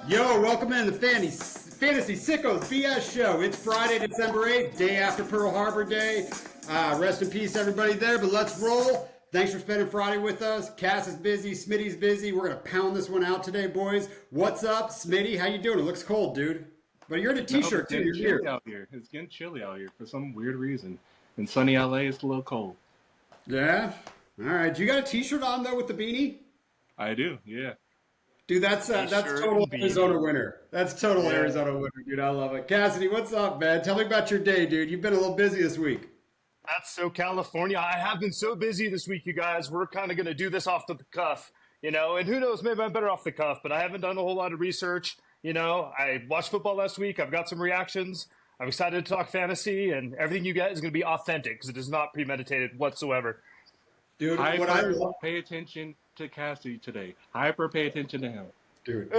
Yo, welcome in the Fantasy Sickos BS show. It's Friday, December 8th, day after Pearl Harbor Day. Rest in peace, everybody there, but let's roll. Thanks for spending Friday with us. Cass is busy, Smitty's busy. We're going to pound this one out today, boys. What's up, Smitty? How you doing? It looks cold, dude. But you're in a t-shirt, too. It's getting chilly out here. It's getting chilly out here for some weird reason. In sunny LA, it's a little cold. Yeah? All right. You got a t-shirt on, though, with the beanie? I do, yeah. Dude, that's total Arizona winter. That's total Arizona winter, dude. I love it. Cassidy, what's up, man? Tell me about your day, dude. You've been a little busy this week. That's so California. I have been so busy this week, you guys. We're kind of going to do this off the cuff, and who knows, maybe I'm better off the cuff, but I haven't done a whole lot of research. I watched football last week. I've got some reactions. I'm excited to talk fantasy, and everything you get is going to be authentic because it is not premeditated whatsoever. Dude, pay attention to Cassidy today. Hyper pay attention to him. Dude.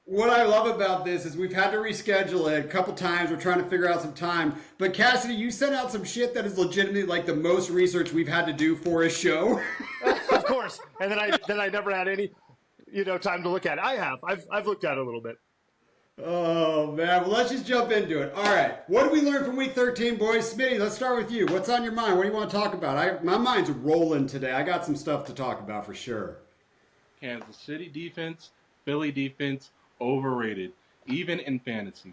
What I love about this is we've had to reschedule it a couple times. We're trying to figure out some time. But Cassidy, you sent out some shit that is legitimately like the most research we've had to do for a show. Of course. And then I never had any, time to look at it. I have. I've looked at it a little bit. Oh, man. Well, let's just jump into it. All right. What did we learn from Week 13, boys? Smitty, let's start with you. What's on your mind? What do you want to talk about? My mind's rolling today. I got some stuff to talk about for sure. Kansas City defense, Philly defense, overrated, even in fantasy.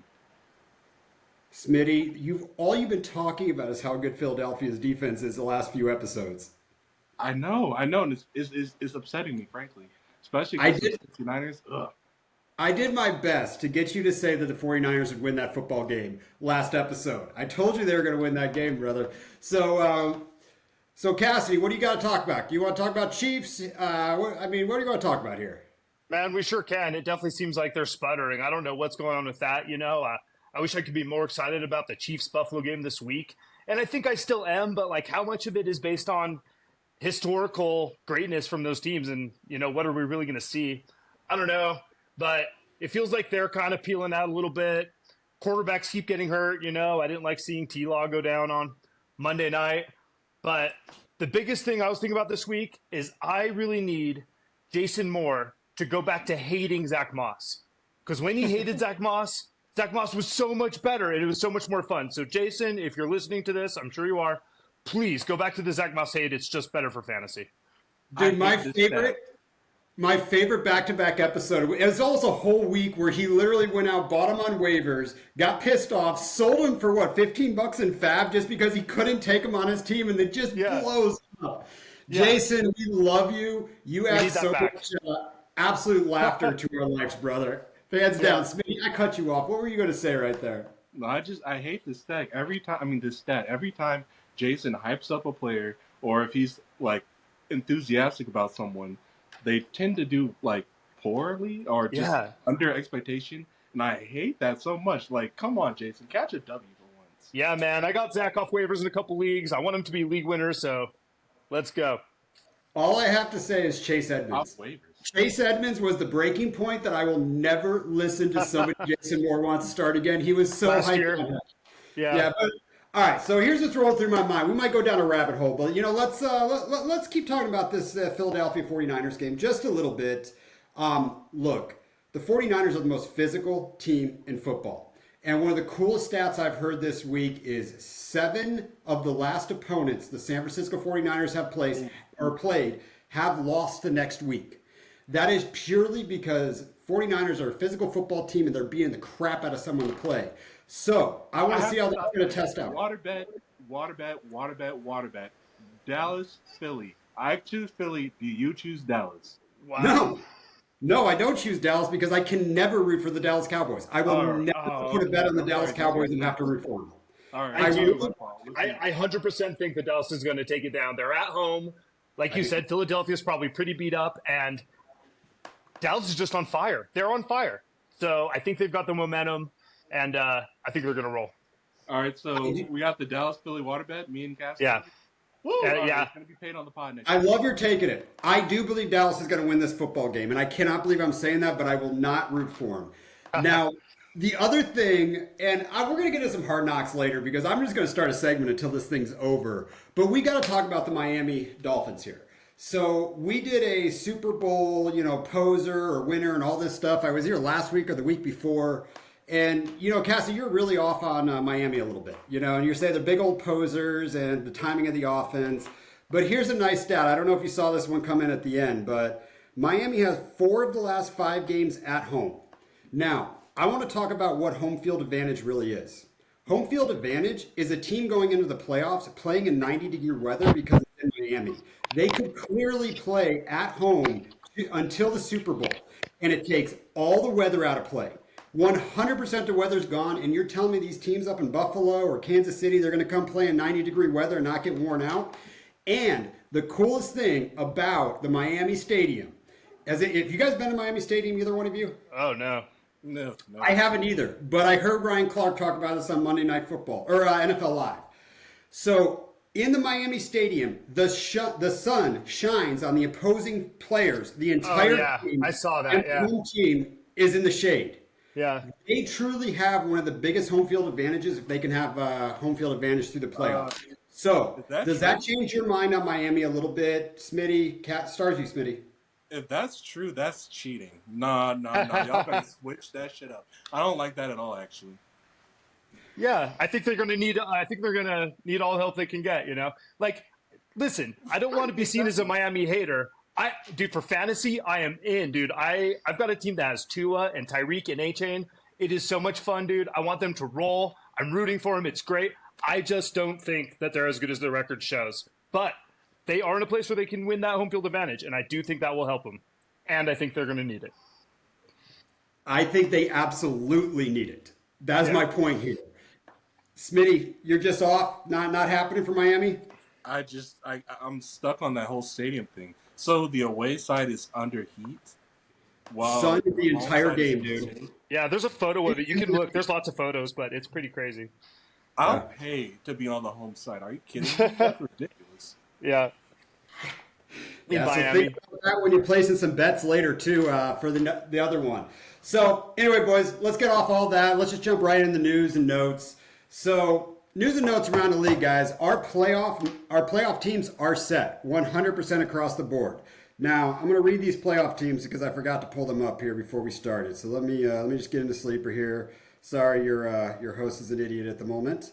Smitty, all you've been talking about is how good Philadelphia's defense is the last few episodes. I know, and it's upsetting me, frankly. Especially against the 69ers. Ugh. I did my best to get you to say that the 49ers would win that football game last episode. I told you they were going to win that game, brother. So Cassidy, what do you got to talk about? Do you want to talk about Chiefs? What are you going to talk about here? Man, we sure can. It definitely seems like they're sputtering. I don't know what's going on with that. I wish I could be more excited about the Chiefs-Buffalo game this week. And I think I still am, but how much of it is based on historical greatness from those teams? And, what are we really going to see? I don't know. But it feels like they're kind of peeling out a little bit. Quarterbacks keep getting hurt. I didn't like seeing T-Law go down on Monday night. But the biggest thing I was thinking about this week is I really need Jason Moore to go back to hating Zach Moss. Because when he hated Zach Moss was so much better and it was so much more fun. So, Jason, if you're listening to this, I'm sure you are, please go back to the Zach Moss hate. It's just better for fantasy. Dude, my favorite back-to-back episode, it was almost a whole week where he literally went out, bought him on waivers, got pissed off, sold him for $15 in Fab just because he couldn't take him on his team, and it just blows up. Yeah. Jason, we love you. You add so much absolute laughter to our lives, brother. Hands down. Smitty, I cut you off. What were you going to say right there? No, I hate this stat. Every time Jason hypes up a player, or if he's enthusiastic about someone, they tend to do poorly or just under expectation, and I hate that so much. Come on, Jason, catch a W for once. Yeah, man, I got Zach off waivers in a couple leagues. I want him to be league winner, so let's go. All I have to say is Chase Edmonds. Off waivers. Chase Edmonds was the breaking point that I will never listen to somebody Jason Moore wants to start again. He was so hyped. Yeah, but all right, so here's what's rolling through my mind. We might go down a rabbit hole, but let's keep talking about this Philadelphia 49ers game just a little bit. Look, the 49ers are the most physical team in football. And one of the coolest stats I've heard this week is 7 of the last opponents the San Francisco 49ers have played have lost the next week. That is purely because 49ers are a physical football team and they're beating the crap out of someone to play. So, I want to see how that's going to test out. Water bet. Dallas, Philly. I choose Philly. Do you choose Dallas? Wow. No, I don't choose Dallas because I can never root for the Dallas Cowboys. I will never put a bet on the Dallas Cowboys and have to root for them. All right. I 100% think that Dallas is going to take it down. They're at home. Like you said, Philadelphia's probably pretty beat up, and Dallas is just on fire. They're on fire. So I think they've got the momentum, and I think they're going to roll. All right, so we got the Dallas-Philly water bet, me and Cassidy. Yeah. Woo, yeah. It's going to be paid on the pod next I love your take at it. I do believe Dallas is going to win this football game, and I cannot believe I'm saying that, but I will not root for them. Now, the other thing, and we're going to get into some hard knocks later because I'm just going to start a segment until this thing's over, but we got to talk about the Miami Dolphins here. So we did a Super Bowl, poser or winner and all this stuff. I was here last week or the week before. And, Cassie, you're really off on Miami a little bit, and you're saying they're big old posers and the timing of the offense. But here's a nice stat. I don't know if you saw this one come in at the end, but Miami has 4 of the last 5 games at home. Now, I want to talk about what home field advantage really is. Home field advantage is a team going into the playoffs playing in 90-degree weather because it's in Miami. They could clearly play at home until the Super Bowl, and it takes all the weather out of play. 100% the weather's gone, and you're telling me these teams up in Buffalo or Kansas City, they're going to come play in 90-degree weather and not get worn out? And the coolest thing about the Miami Stadium, if you guys been to Miami Stadium, either one of you? Oh, no. No. I haven't either, but I heard Ryan Clark talk about this on Monday Night Football, or NFL Live. So in the Miami Stadium, the sun shines on the opposing players. The entire team, I saw that. and the home team is in the shade. Yeah. They truly have one of the biggest home field advantages if they can have home field advantage through the playoffs. So does that change your mind on Miami a little bit, Smitty? Stars you, Smitty. If that's true, that's cheating. Nah. Y'all gotta switch that shit up. I don't like that at all, actually. Yeah, I think they're gonna need. All the help they can get. Like, listen, I don't want to be seen as a Miami hater. Dude, for fantasy, I am in, dude. I've got a team that has Tua and Tyreek and A-Chain. It is so much fun, dude. I want them to roll. I'm rooting for them. It's great. I just don't think that they're as good as their record shows. But they are in a place where they can win that home field advantage, and I do think that will help them. And I think they're going to need it. I think they absolutely need it. That's my point here. Smitty, you're just off, not happening for Miami? I'm stuck on that whole stadium thing. So the away side is under heat? Wow. Sun the entire game, dude. Yeah, there's a photo of it. You can look. There's lots of photos, but it's pretty crazy. I'll pay to be on the home side. Are you kidding me? That's ridiculous. Yeah. So think about that when you're placing some bets later, too, for the other one. So, anyway, boys, let's get off all that. Let's just jump right into the news and notes. So, news and notes around the league, guys. Our playoff teams are set 100% across the board. Now, I'm going to read these playoff teams because I forgot to pull them up here before we started. So let me just get into sleeper here. Sorry, your host is an idiot at the moment.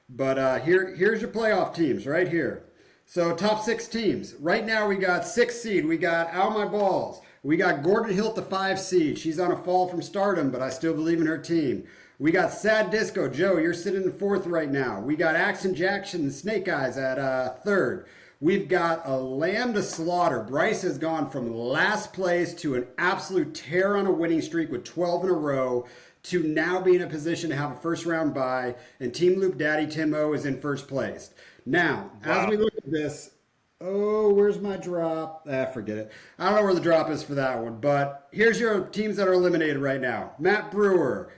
But here's your playoff teams right here. So top 6 teams. Right now we got 6th seed. We got Ow My Balls. We got Gordon Hill at the 5 seed. She's on a fall from stardom, but I still believe in her team. We got Sad Disco. Joe, you're sitting in 4th right now. We got Axon Jackson and Snake Eyes at 3rd. We've got a lamb to slaughter. Bryce has gone from last place to an absolute tear on a winning streak with 12 in a row to now be in a position to have a first round bye. And Team Loop Daddy Timo is in 1st place. Now, as we look at this, where's my drop? Forget it. I don't know where the drop is for that one. But here's your teams that are eliminated right now. Matt Brewer,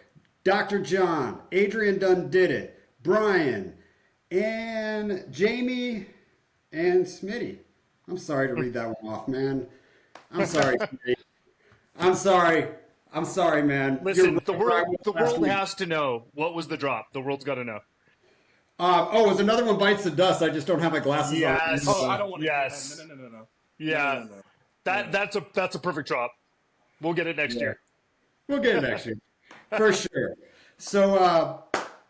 Dr. John, Adrian Dunn did it, Brian, and Jamie, and Smitty. I'm sorry to read that one off, man. I'm sorry, Smitty. I'm sorry, man. Listen, the world has to know. What was the drop? The world's got to know. It was another one bites the dust. I just don't have my glasses on. Oh, I don't want to. Yes. No. Yeah. No. That's a perfect drop. We'll get it next year. We'll get it next year. For sure. So,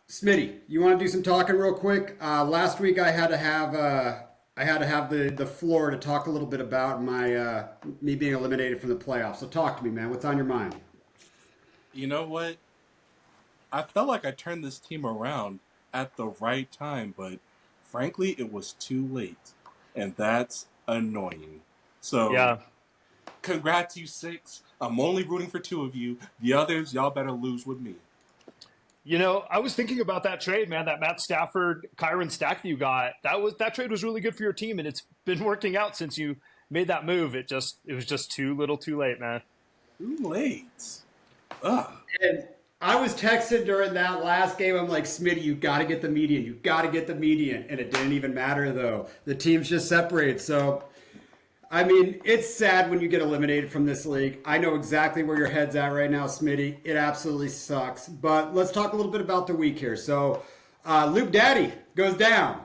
Smitty, you want to do some talking real quick? Last week I had to have the floor to talk a little bit about me being eliminated from the playoffs. So talk to me, man. What's on your mind? You know what? I felt like I turned this team around at the right time, but frankly, it was too late, and that's annoying. So, yeah. Congrats, you 6. I'm only rooting for 2 of you. The others, y'all better lose with me. I was thinking about that trade, man. That Matt Stafford, Kyron stack that you got. That trade was really good for your team, and it's been working out since you made that move. It was just too little, too late, man. Too late. Ugh. And I was texting during that last game. I'm like, Smitty, you got to get the median. You got to get the median. And it didn't even matter, though. The teams just separate. So, I mean, it's sad when you get eliminated from this league. I know exactly where your head's at right now, Smitty. It absolutely sucks. But let's talk a little bit about the week here. So, Loop Daddy goes down.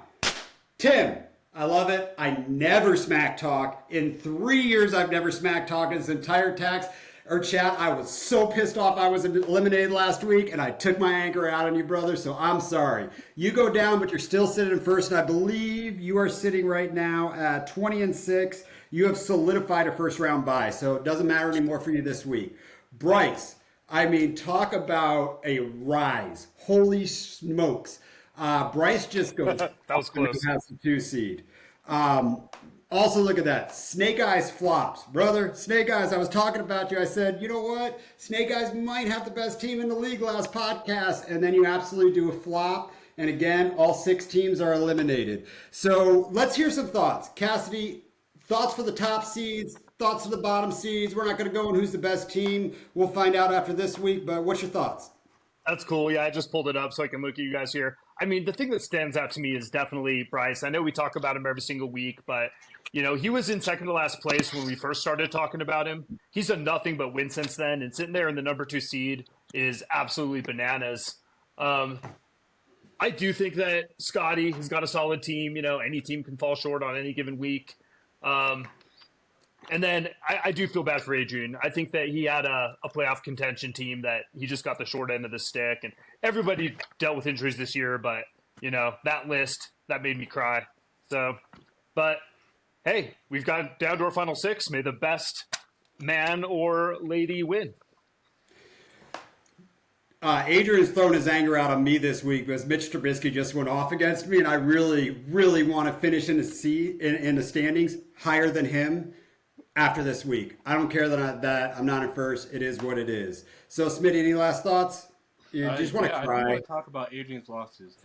Tim, I love it. I never smack talk. In 3 years, I've never smack talked this entire text or chat. I was so pissed off I was eliminated last week, and I took my anger out on you, brother, so I'm sorry. You go down, but you're still sitting in first, and I believe you are sitting right now at 20-6. You have solidified a first-round bye, so it doesn't matter anymore for you this week. Bryce, I mean, talk about a rise. Holy smokes. Bryce just goes That was close. Has the 2 seed. Also, look at that. Snake Eyes flops. Brother, Snake Eyes, I was talking about you. I said, you know what? Snake Eyes might have the best team in the league last podcast. And then you absolutely do a flop. And again, all 6 teams are eliminated. So let's hear some thoughts. Cassidy, thoughts for the top seeds, thoughts for the bottom seeds. We're not going to go on who's the best team. We'll find out after this week. But what's your thoughts? That's cool. Yeah, I just pulled it up so I can look at you guys here. I mean, the thing that stands out to me is definitely Bryce. I know we talk about him every single week, but, you know, he was in second to last place when we first started talking about him. He's done nothing but win since then, and sitting there in the number 2 seed is absolutely bananas. I do think that Scotty has got a solid team. You know, any team can fall short on any given week. And then I do feel bad for Adrian. I think that he had a playoff contention team that he just got the short end of the stick. And everybody dealt with injuries this year, but, you know, that list, that made me cry. So, but, hey, we've got down to our final 6. May the best man or lady win. Adrian's thrown his anger out on me this week because Mitch Trubisky just went off against me, and I really, really want to finish in the standings higher than him after this week. I don't care that I'm not in first. It is what it is. So, Smitty, any last thoughts? You just want to cry. I want to talk about Adrian's losses.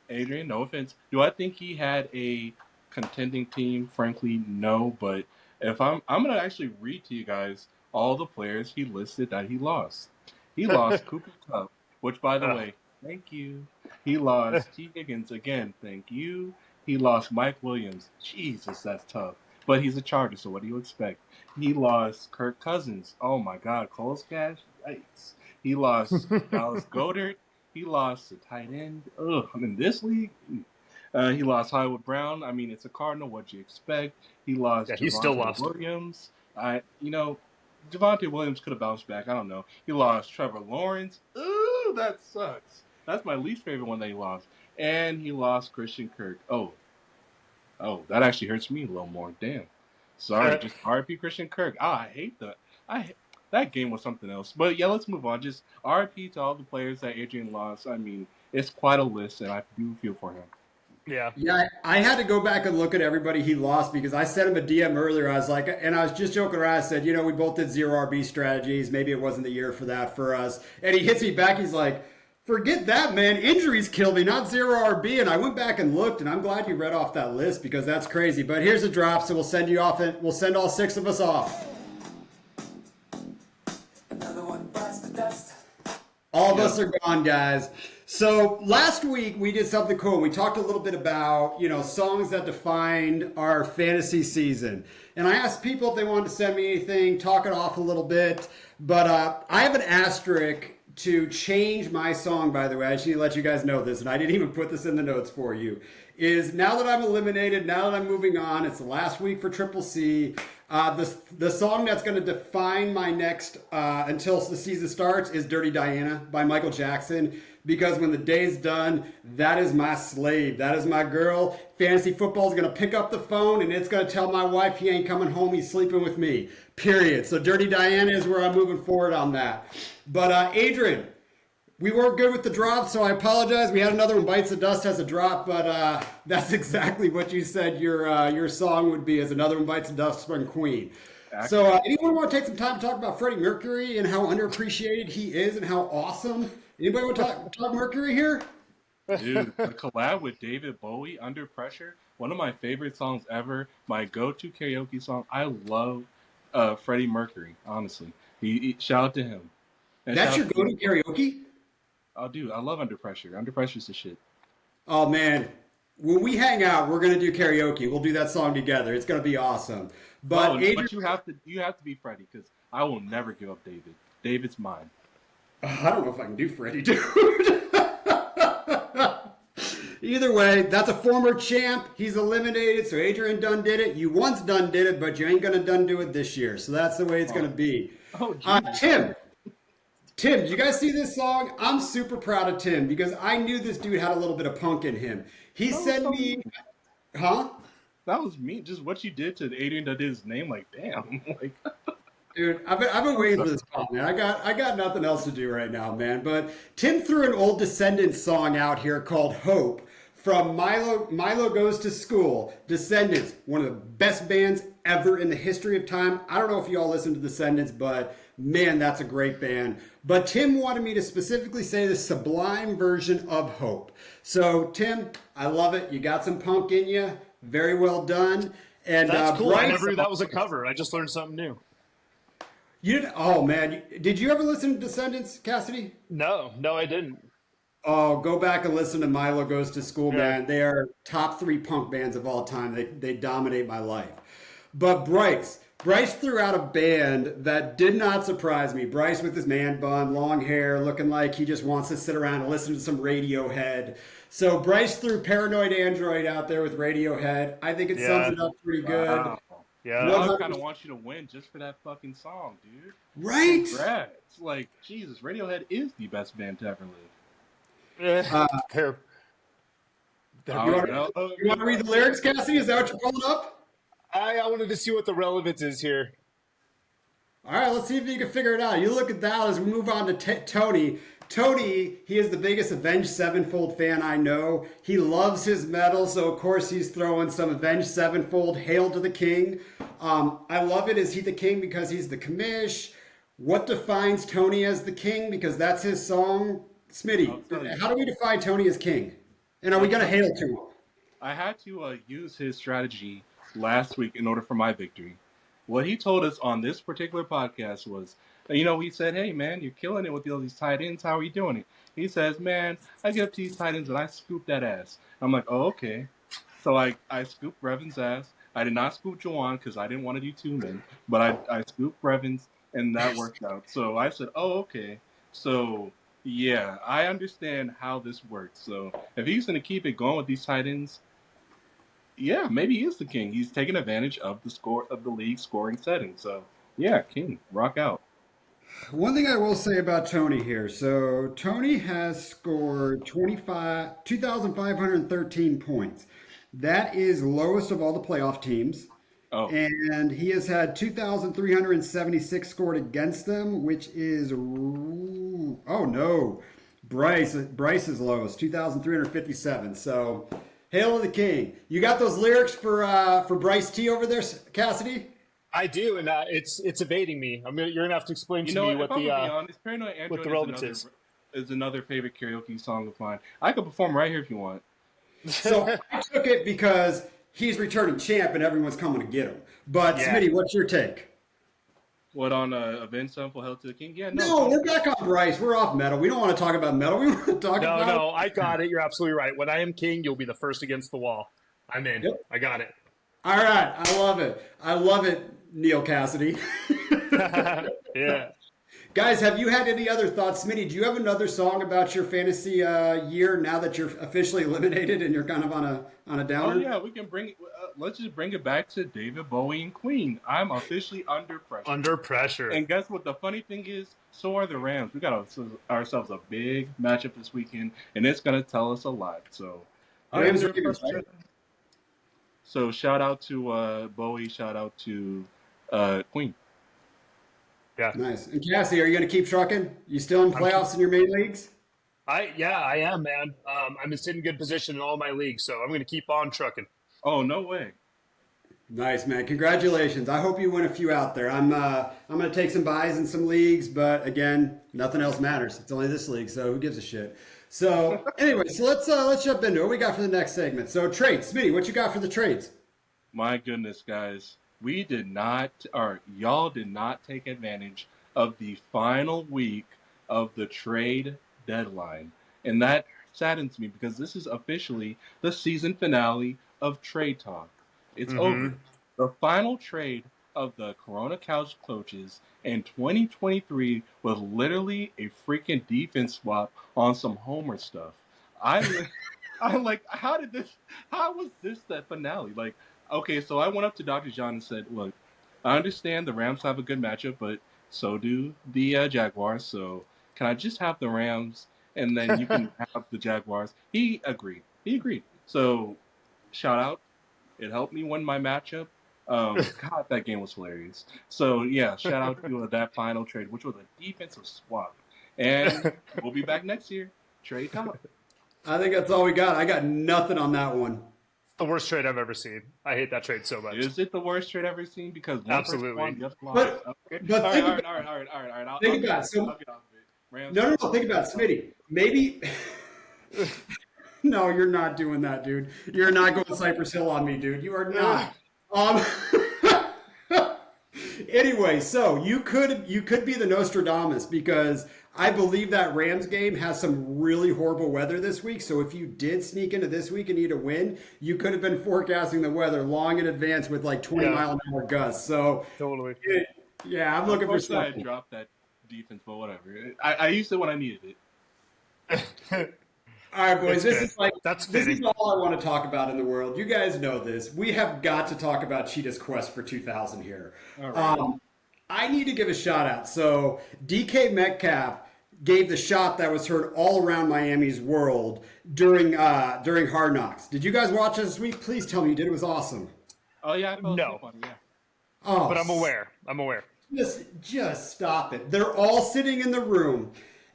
Adrian, no offense. Do I think he had a contending team? Frankly, no. But if I'm going to actually read to you guys all the players he listed that he lost. He lost Cooper Kupp, which, by the way, thank you. He lost T. Higgins again, thank you. He lost Mike Williams. Jesus, that's tough. But he's a Charger, so what do you expect? He lost Kirk Cousins. Oh, my God. Cole's Cash? Yikes. He lost Dallas Goedert. He lost a tight end. Ugh, I'm in this league. He lost Hollywood Brown. I mean, it's a Cardinal. What'd you expect? He lost he still lost Williams. Javonte Williams could have bounced back. I don't know. He lost Trevor Lawrence. Ooh, that sucks. That's my least favorite one that he lost. And he lost Christian Kirk. Oh, that actually hurts me a little more. Damn. Sorry, just RIP Christian Kirk. I hate that. That game was something else. But yeah, let's move on. Just RIP to all the players that Adrian lost. I mean, it's quite a list, and I do feel for him. Yeah. Yeah, I had to go back and look at everybody he lost because I sent him a DM earlier. I was like, and I was just joking around. I said, you know, we both did 0 RB strategies. Maybe it wasn't the year for that for us. And he hits me back. He's like, forget that, man. Injuries killed me, not 0 RB. And I went back and looked, and I'm glad you read off that list because that's crazy. But here's a drop, so we'll send you off, and we'll send all 6 of us off. Another one bites the dust. All of us are gone, guys. So last week we did something cool. We talked a little bit about, songs that defined our fantasy season. And I asked people if they wanted to send me anything, talk it off a little bit. But I have an asterisk to change my song, by the way. I should let you guys know this, and I didn't even put this in the notes for you. Is now that I'm eliminated, now that I'm moving on, it's the last week for Triple C. The song that's going to define my next until the season starts is Dirty Diana by Michael Jackson. Because when the day's done, that is my slave. That is my girl. Fantasy football is going to pick up the phone and it's going to tell my wife he ain't coming home. He's sleeping with me. Period. So Dirty Diana is where I'm moving forward on that. But Adrian, we weren't good with the drop, so I apologize. We had another one, Bites the Dust has a drop, but that's exactly what you said your song would be, as another one, Bites the Dust from Queen. So anyone want to take some time to talk about Freddie Mercury and how underappreciated he is and how awesome? Anybody want to talk Mercury here? Dude, the collab with David Bowie, Under Pressure, one of my favorite songs ever. My go-to karaoke song. I love Freddie Mercury, honestly. Shout out to him. And that's your go-to karaoke? Oh, dude, I love Under Pressure. Under Pressure's the shit. Oh, man. When we hang out, we're going to do karaoke. We'll do that song together. It's going to be awesome. But, Adrian, but you have to be Freddie, because I will never give up David. David's mine. I don't know if I can do Freddie, dude. Either way, that's a former champ. He's eliminated, so Adrian done did it. You once done did it, but you ain't gonna done do it this year. So that's the way it's gonna be. Oh, Jesus. Tim, did you guys see this song? I'm super proud of Tim because I knew this dude had a little bit of punk in him. He sent me, huh? That was me. Just what you did to Adrian that did his name. Like, damn. Like, dude, I've been waiting for this call, man. I got nothing else to do right now, man. But Tim threw an old Descendants song out here called "Hope" from Milo Goes to School. Descendants, one of the best bands ever in the history of time. I don't know if you all listen to Descendants, but man, that's a great band. But Tim wanted me to specifically say the sublime version of "Hope." So Tim, I love it. You got some punk in you. Very well done. And that's cool. Bryce, I never knew that was a cover. I just learned something new. You did? Oh man, did you ever listen to Descendants, Cassidy? No, I didn't. Oh, go back and listen to Milo Goes to School, Yeah. man. They are top 3 punk bands of all time. They dominate my life. But Bryce threw out a band that did not surprise me. Bryce with his man bun, long hair, looking like he just wants to sit around and listen to some Radiohead. So Bryce threw Paranoid Android out there with Radiohead. I think it sums it up pretty good. wow. Yeah. Now I kind of want you to win just for that fucking song, dude. Right? Congrats. Like, Jesus, Radiohead is the best band to ever They're- live. You want to read the lyrics, Cassidy? Is that what you're pulling up? I wanted to see what the relevance is here. All right, let's see if you can figure it out. You look at that as we move on to Tony. Tony, he is the biggest Avenged Sevenfold fan I know. He loves his metal, so of course he's throwing some Avenged Sevenfold, Hail to the King. I love it. Is he the king because he's the commish? What defines Tony as the king? Because that's his song. Smitty, how do we define Tony as king? And are we going to hail to him? I had to use his strategy last week in order for my victory. What he told us on this particular podcast was, he said, hey, man, you're killing it with all these tight ends. How are you doing it? He says, man, I get up to these tight ends and I scoop that ass. I'm like, oh, okay. So I scooped Revan's ass. I did not scoop Jawan because I didn't want to do 2 men, but I scooped Revan's and that worked out. So I said, oh, okay. So, yeah, I understand how this works. So if he's going to keep it going with these tight ends, yeah, maybe he is the king. He's taking advantage of the league scoring setting. So, yeah, king, rock out. One thing I will say about Tony here. So Tony has scored 2,513 points. That is lowest of all the playoff teams. Oh, And he has had 2,376 scored against them, which is, oh no, Bryce's lowest, 2,357. So, hail to the king. You got those lyrics for Bryce T over there, Cassidy? I do, and it's evading me. You're gonna have to explain to me what if I'm the gonna be honest, Paranoid Android what the relevance is another favorite karaoke song of mine. I could perform right here if you want. So I took it because he's returning champ and everyone's coming to get him. But Yeah. Smitty, what's your take? What on Avenged Sevenfold Hail to the King? Yeah, No, we're back on Bryce. We're off metal. We don't want to talk about metal. We want to talk about. No, I got it. You're absolutely right. When I am king, you'll be the first against the wall. I'm in. Yep. I got it. All right, I love it. I love it, Neil Cassidy. Yeah. Guys, have you had any other thoughts? Smitty, do you have another song about your fantasy year now that you're officially eliminated and you're kind of on a downer? Oh yeah, we can bring. Let's just bring it back to David Bowie and Queen. I'm officially under pressure. Under pressure. And guess what? The funny thing is, so are the Rams. We got ourselves a big matchup this weekend, and it's gonna tell us a lot. So, Rams are Ravens, right? So shout out to Bowie. Shout out to Queen. Yeah. Nice. And Cassidy, are you going to keep trucking? You still in playoffs in your main leagues? I am, man. I'm in good position in all my leagues, so I'm going to keep on trucking. Oh no way! Nice, man. Congratulations. I hope you win a few out there. I'm going to take some buys in some leagues, but again, nothing else matters. It's only this league, so who gives a shit? So anyway, so let's jump into it. What we got for the next segment? So trades, Smitty, what you got for the trades? My goodness, guys, we did not, or y'all did not take advantage of the final week of the trade deadline, and that saddens me because this is officially the season finale of Trade Talk. It's over. The final trade of the Corona Couch Coaches in 2023 was literally a freaking defense swap on some Homer stuff. I'm like, how was this the finale? Like, okay, so I went up to Dr. John and said, look, I understand the Rams have a good matchup, but so do the Jaguars. So can I just have the Rams and then you can have the Jaguars? He agreed. So shout out. It helped me win my matchup. God, that game was hilarious. So yeah, shout out to that final trade, which was a defensive swap. And we'll be back next year. Trade talk. I think that's all we got. I got nothing on that one. The worst trade I've ever seen. I hate that trade so much. Is it the worst trade ever seen? Because one absolutely won, the other lost. But All right. Think about it. So, no. Think about it, Smitty. Maybe. No, you're not doing that, dude. You're not going Cypress Hill on me, dude. You are not. Anyway, so you could be the Nostradamus because I believe that Rams game has some really horrible weather this week. So if you did sneak into this week and need a win, you could have been forecasting the weather long in advance with like 20-mile-an-hour gusts. So totally. I'm looking for something. I dropped that defense, but whatever. I used it when I needed it. All right, boys. This is all I want to talk about in the world. You guys know this. We have got to talk about Cheetah's Quest for 2000 here. All right. I need to give a shout out. So DK Metcalf gave the shot that was heard all around Miami's world during Hard Knocks. Did you guys watch this week? Please tell me you did. It was awesome. Oh yeah, no. Yeah. Oh, but I'm aware. Just stop it. They're all sitting in the room,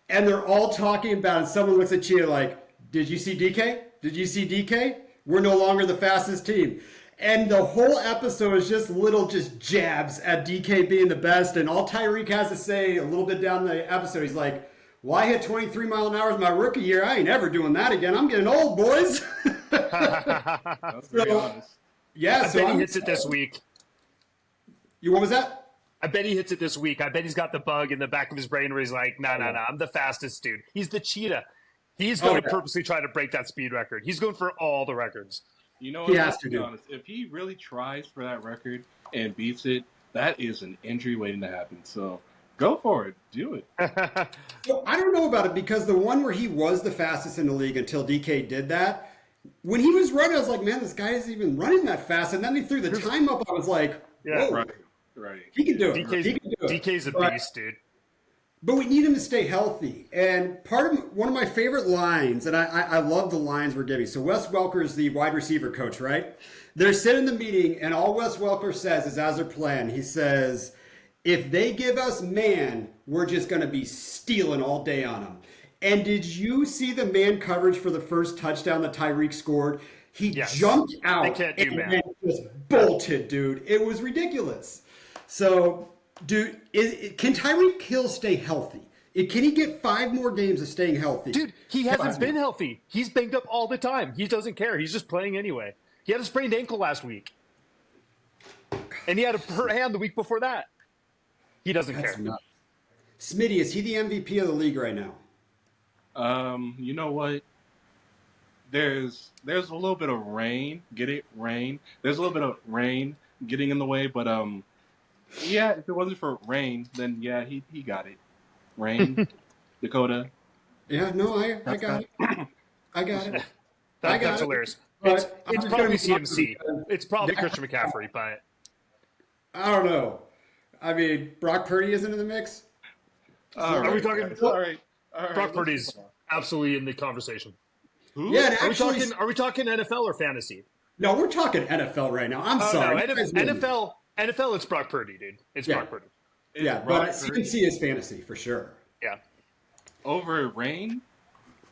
and they're all talking about it. Someone looks at Cheetah like, "Did you see DK? Did you see DK? We're no longer the fastest team." And the whole episode is just jabs at DK being the best. And all Tyreek has to say a little bit down the episode, he's like, "Well, I hit 23 mile an hour in my rookie year. I ain't ever doing that again. I'm getting old, boys." That's very honest. Yeah, I bet he hits it this week. What was that? I bet he hits it this week. I bet he's got the bug in the back of his brain where he's like, no, I'm the fastest dude. He's the cheetah. He's going to purposely try to break that speed record. He's going for all the records. You know what? Let's be honest. If he really tries for that record and beats it, that is an injury waiting to happen. So go for it. Do it. So I don't know about it because the one where he was the fastest in the league until DK did that, when he was running, I was like, man, this guy isn't even running that fast. And then he threw the time up. I was like, whoa. Right. He can do it. DK's a beast, dude. But we need him to stay healthy. And one of my favorite lines, and I love the lines we're getting. So Wes Welker is the wide receiver coach, right? They're sitting in the meeting, and all Wes Welker says is as their plan. He says, if they give us man, we're just going to be stealing all day on them. And did you see the man coverage for the first touchdown that Tyreek scored? He jumped out and just bolted, dude. It was ridiculous. So, dude, can Tyreek Hill stay healthy? Can he get 5 more games of staying healthy? Dude, he hasn't been healthy. He's banged up all the time. He doesn't care. He's just playing anyway. He had a sprained ankle last week. And he had a hurt hand the week before that. He doesn't care. Nuts. Smitty, is he the MVP of the league right now? You know what? There's a little bit of rain. Get it? Rain. There's a little bit of rain getting in the way, but yeah, if it wasn't for rain, then yeah, he got it. Rain, Dakota. Yeah, no, I got it. I got it. That's hilarious. It's probably CMC. It's probably Christian McCaffrey, but I don't know. I mean, Brock Purdy isn't in the mix. Are we talking? All right. Brock Purdy's absolutely in the conversation. Who? Yeah, are we talking NFL or fantasy? No, we're talking NFL right now. I'm sorry. No, NFL, it's Brock Purdy, dude. It's Brock Purdy. Yeah, but CMC is fantasy for sure. Yeah. Over Rain,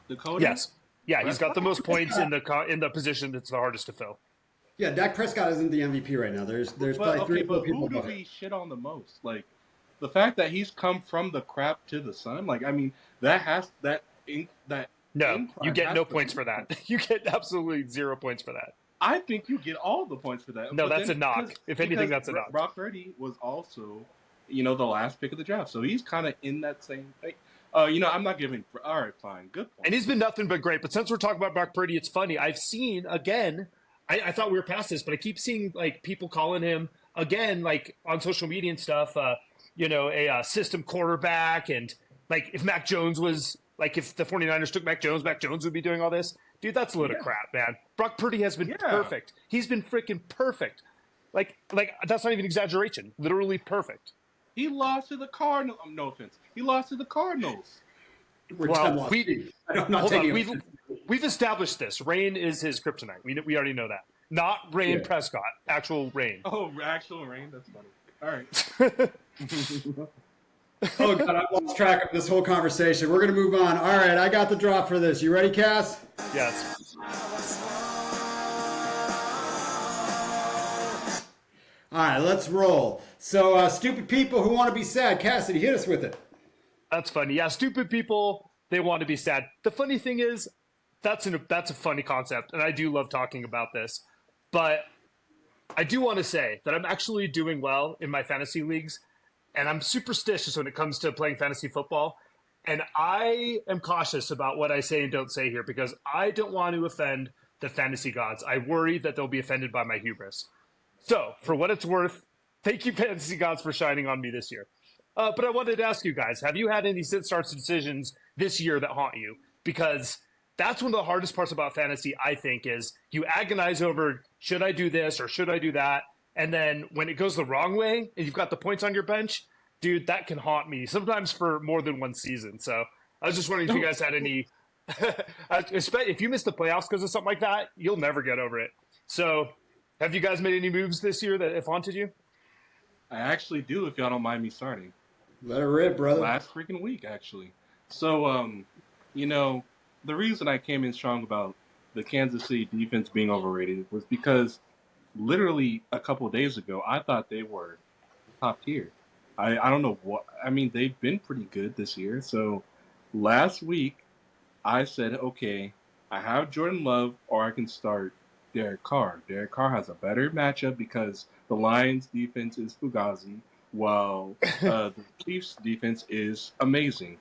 Dakota? Yes. Yeah, he's got the most points in the position that's the hardest to fill. Yeah, Dak Prescott isn't the MVP right now. There's probably 3 or 4 people. Who do we shit on the most? Like the fact that he's come from the crap to the sun. Like I mean, No, you get no points for that. You get absolutely 0 points for that. I think you get all the points for that. No, that's a knock. If anything, that's a knock. Brock Purdy was also, the last pick of the draft, so he's kind of in that same thing. I'm not giving. All right, fine, good point. And he's been nothing but great. But since we're talking about Brock Purdy, it's funny. I've seen again. I thought we were past this, but I keep seeing like people calling him again, like on social media and stuff. A system quarterback, and like if Mac Jones was like if the 49ers took Mac Jones would be doing all this. Dude, that's a load of crap, man. Brock Purdy has been perfect. He's been freaking perfect. Like that's not even exaggeration. Literally perfect. He lost to the Cardinals. No offense. He lost to the Cardinals. Well, we've established this. Rain is his kryptonite. We already know that. Not Rain Prescott. Actual Rain. Oh, actual Rain? That's funny. All right. Oh, God, I've lost track of this whole conversation. We're going to move on. All right, I got the drop for this. You ready, Cass? Yes. All right, let's roll. So, stupid people who want to be sad. Cassidy, hit us with it. That's funny. Yeah, stupid people, they want to be sad. The funny thing is, that's a funny concept, and I do love talking about this. But I do want to say that I'm actually doing well in my fantasy leagues, and I'm superstitious when it comes to playing fantasy football. And I am cautious about what I say and don't say here because I don't want to offend the fantasy gods. I worry that they'll be offended by my hubris. So, for what it's worth, thank you, fantasy gods, for shining on me this year. But I wanted to ask you guys, have you had any sit-starts decisions this year that haunt you? Because that's one of the hardest parts about fantasy, I think, is you agonize over, should I do this or should I do that? And then when it goes the wrong way and you've got the points on your bench, dude, that can haunt me, sometimes for more than one season. So I was just wondering if you guys had any – if you miss the playoffs because of something like that, you'll never get over it. So have you guys made any moves this year that have haunted you? I actually do, if y'all don't mind me starting. Let it rip, brother. Last freaking week, actually. So, the reason I came in strong about the Kansas City defense being overrated was because literally a couple of days ago, I thought they were top tier. I don't know what – I mean, they've been pretty good this year. So last week, I said, okay, I have Jordan Love or I can start Derek Carr. Derek Carr has a better matchup because the Lions' defense is Fugazi, while the Chiefs' defense is amazing.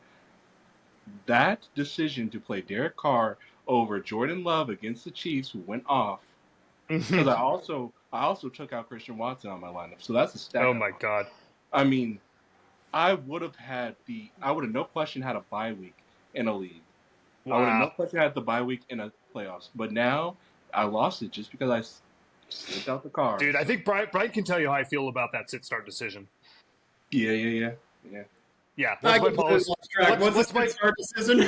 That decision to play Derek Carr over Jordan Love against the Chiefs, who went off, because I also took out Christian Watson on my lineup, so that's a stack. Oh my God! I mean, I would have no question had a bye week in a league. Wow. I would have no question had the bye week in a playoffs, but now I lost it just because I slipped out the car. Dude, I think Brian can tell you how I feel about that sit-start decision. Yeah. Yeah, what's my policy? What's my start decision?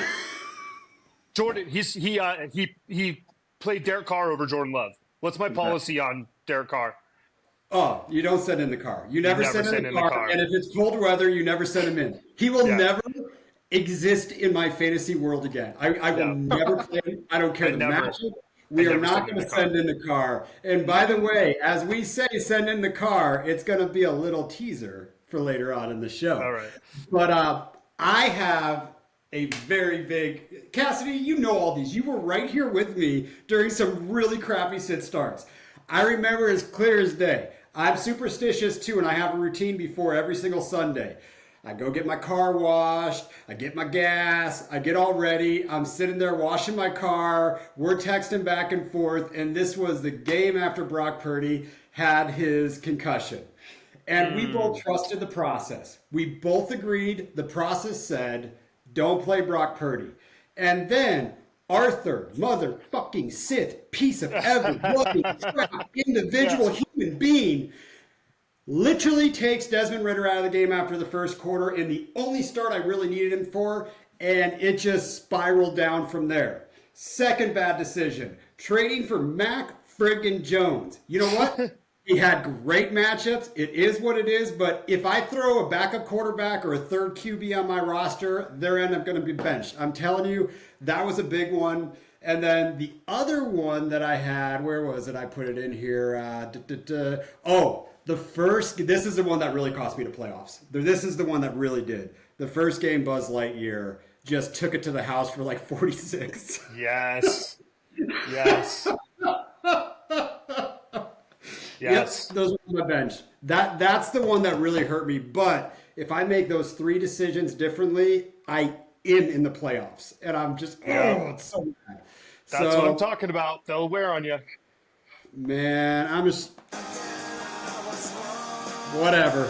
Jordan, he played Derek Carr over Jordan Love. What's my policy on Derek Carr? Oh, you don't send in the car. You never send in the car. And if it's cold weather, you never send him in. He will never exist in my fantasy world again. I will never play him. I don't care the matchup. We are not going to send in the car. And by the way, as we say, send in the car, it's going to be a little teaser for later on in the show. All right. But I have a very big – Cassidy, you know all these. You were right here with me during some really crappy sit starts. I remember as clear as day. I'm superstitious too, and I have a routine before every single Sunday. I go get my car washed, I get my gas, I get all ready, I'm sitting there washing my car, we're texting back and forth, and this was the game after Brock Purdy had his concussion. And we both trusted the process. We both agreed the process said, don't play Brock Purdy. And then Arthur, motherfucking Sith, piece of ever bloody crap, individual human being, literally takes Desmond Ridder out of the game after the first quarter in the only start I really needed him for, and it just spiraled down from there. Second bad decision, trading for Mac friggin' Jones. You know what? He had great matchups. It is what it is, but if I throw a backup quarterback or a third QB on my roster, they're end up going to be benched. I'm telling you, that was a big one. And then the other one that I had, where was it? I put it in here. This is the one that really cost me the playoffs. This is the one that really did. The first game, Buzz Lightyear just took it to the house for like 46. Yes. Yes, those were on my bench. That's the one that really hurt me. But if I make those three decisions differently, I am in the playoffs. And I'm just, it's so bad. That's what I'm talking about. They'll wear on you. Man, I'm just, whatever.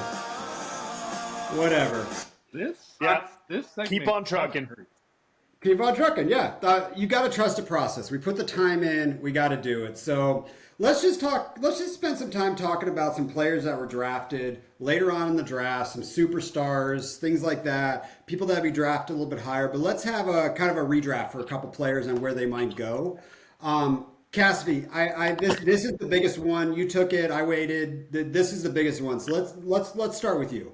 This keep on trucking. Keep on trucking, yeah. You got to trust the process. We put the time in. We got to do it. So let's just talk. Let's just spend some time talking about some players that were drafted later on in the draft, some superstars, things like that. People that be drafted a little bit higher. But let's have a kind of a redraft for a couple players and where they might go. Cassidy, this is the biggest one. You took it. I waited. This is the biggest one. So let's start with you.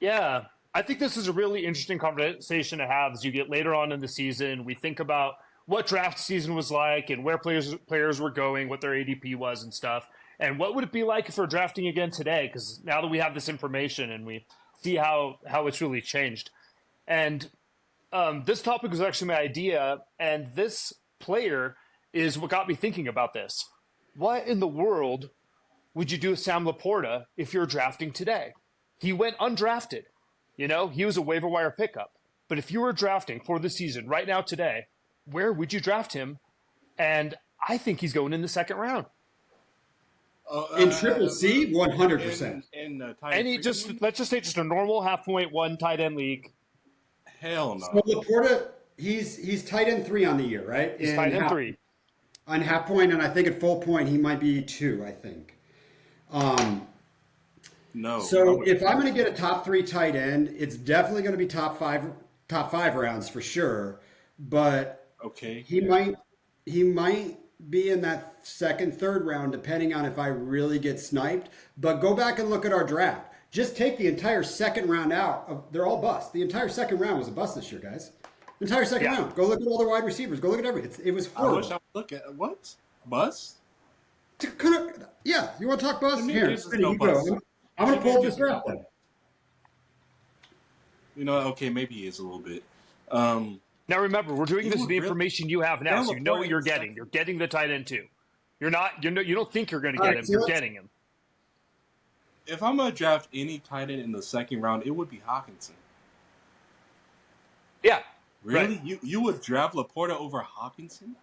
Yeah, I think this is a really interesting conversation to have as you get later on in the season. We think about what draft season was like and where players were going, what their ADP was and stuff. And what would it be like if we're drafting again today? Because now that we have this information and we see how it's really changed. And this topic was actually my idea, and this player is what got me thinking about this. What in the world would you do with Sam Laporta if you're drafting today? He went undrafted. You know, he was a waiver wire pickup. But if you were drafting for the season right now today, where would you draft him? And I think he's going in the second round. In triple C, 100%. And let's just say just a normal half point one tight end league. Hell no. So Laporta, he's tight end 3 on the year, right? He's tight end 3. On half point, and I think at full point he might be 2, I think. No. So if I'm going to get a top 3 tight end, it's definitely going to be top five rounds for sure. But okay, he might be in that second, third round, depending on if I really get sniped. But go back and look at our draft. Just take the entire second round out. They're all bust. The entire second round was a bust this year, guys. The entire second round. Go look at all the wide receivers. Go look at everything. It was horrible. I wish I would look at what? Bust? Yeah. You want to talk bust? Here, no bust. I'm going to pull up this draft then. You know, okay, maybe he is a little bit. Now remember, we're doing this with the information you have now, so you know what you're getting. You're getting the tight end 2. You don't think you're going to get him. You're getting him. If I'm going to draft any tight end in the second round, it would be Hawkinson. Yeah. Really? Right. You would draft Laporta over Hawkinson?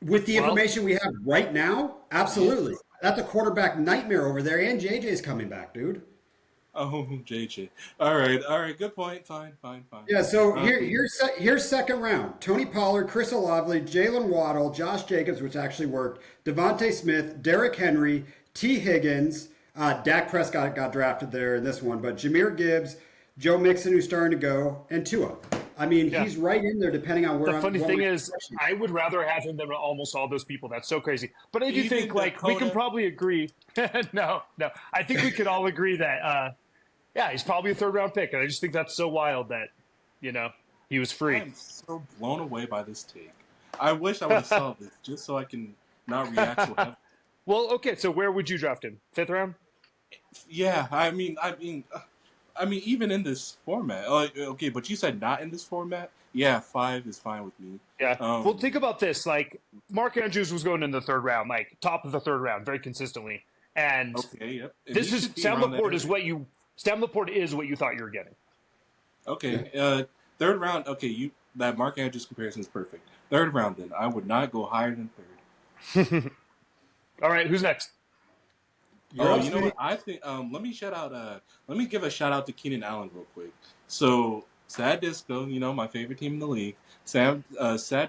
With the information we have right now, absolutely. Yes. That's a quarterback nightmare over there, and JJ's coming back, dude. Oh, JJ. All right. Good point. Fine. Yeah, so here's second round. Tony Pollard, Chris Olave, Jalen Waddle, Josh Jacobs, which actually worked, Devontae Smith, Derrick Henry, T. Higgins, Dak Prescott got drafted there in this one, but Jahmyr Gibbs, Joe Mixon, who's starting to go, and Tua. I mean, he's right in there depending on where the funny thing is, I would rather have him than almost all those people. That's so crazy. But I do think, like, we can probably agree. No. I think we could all agree that, he's probably a third-round pick. And I just think that's so wild that, he was free. I'm so blown away by this take. I wish I would have saw this just so I can not react to it. Well, okay, so where would you draft him? 5th round? Yeah, I mean, even in this format. Okay, but you said not in this format? Yeah, 5 is fine with me. Yeah. Well, think about this. Like, Mark Andrews was going in the 3rd round, like, top of the 3rd round, very consistently. And this is Sam Laporta is what you thought you were getting. Okay. 3rd round, okay, that Mark Andrews comparison is perfect. 3rd round, then. I would not go higher than 3rd. All right, who's next? You know what? I think let me give a shout out to Keenan Allen real quick. So Sad Disco, my favorite team in the league, Sad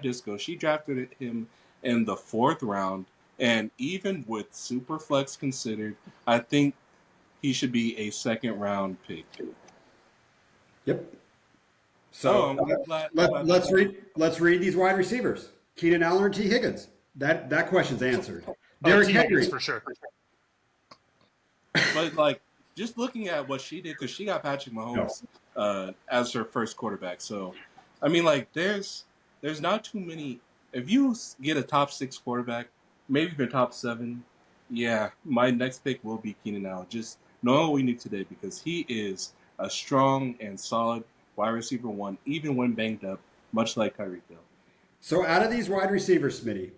Disco, she drafted him in the 4th round, and even with super flex considered, I think he should be a 2nd round pick. Yep. So let's read these wide receivers. Keenan Allen or T. Higgins. That question's answered. Derrick Henry for sure. But like, just looking at what she did, because she got Patrick Mahomes as her first quarterback. So, I mean, like, there's not too many. If you get a top 6 quarterback, maybe even top 7, yeah, my next pick will be Keenan Allen. Just know what we need today, because he is a strong and solid wide receiver 1, even when banged up, much like Tyreek Hill. So out of these wide receivers, Smitty,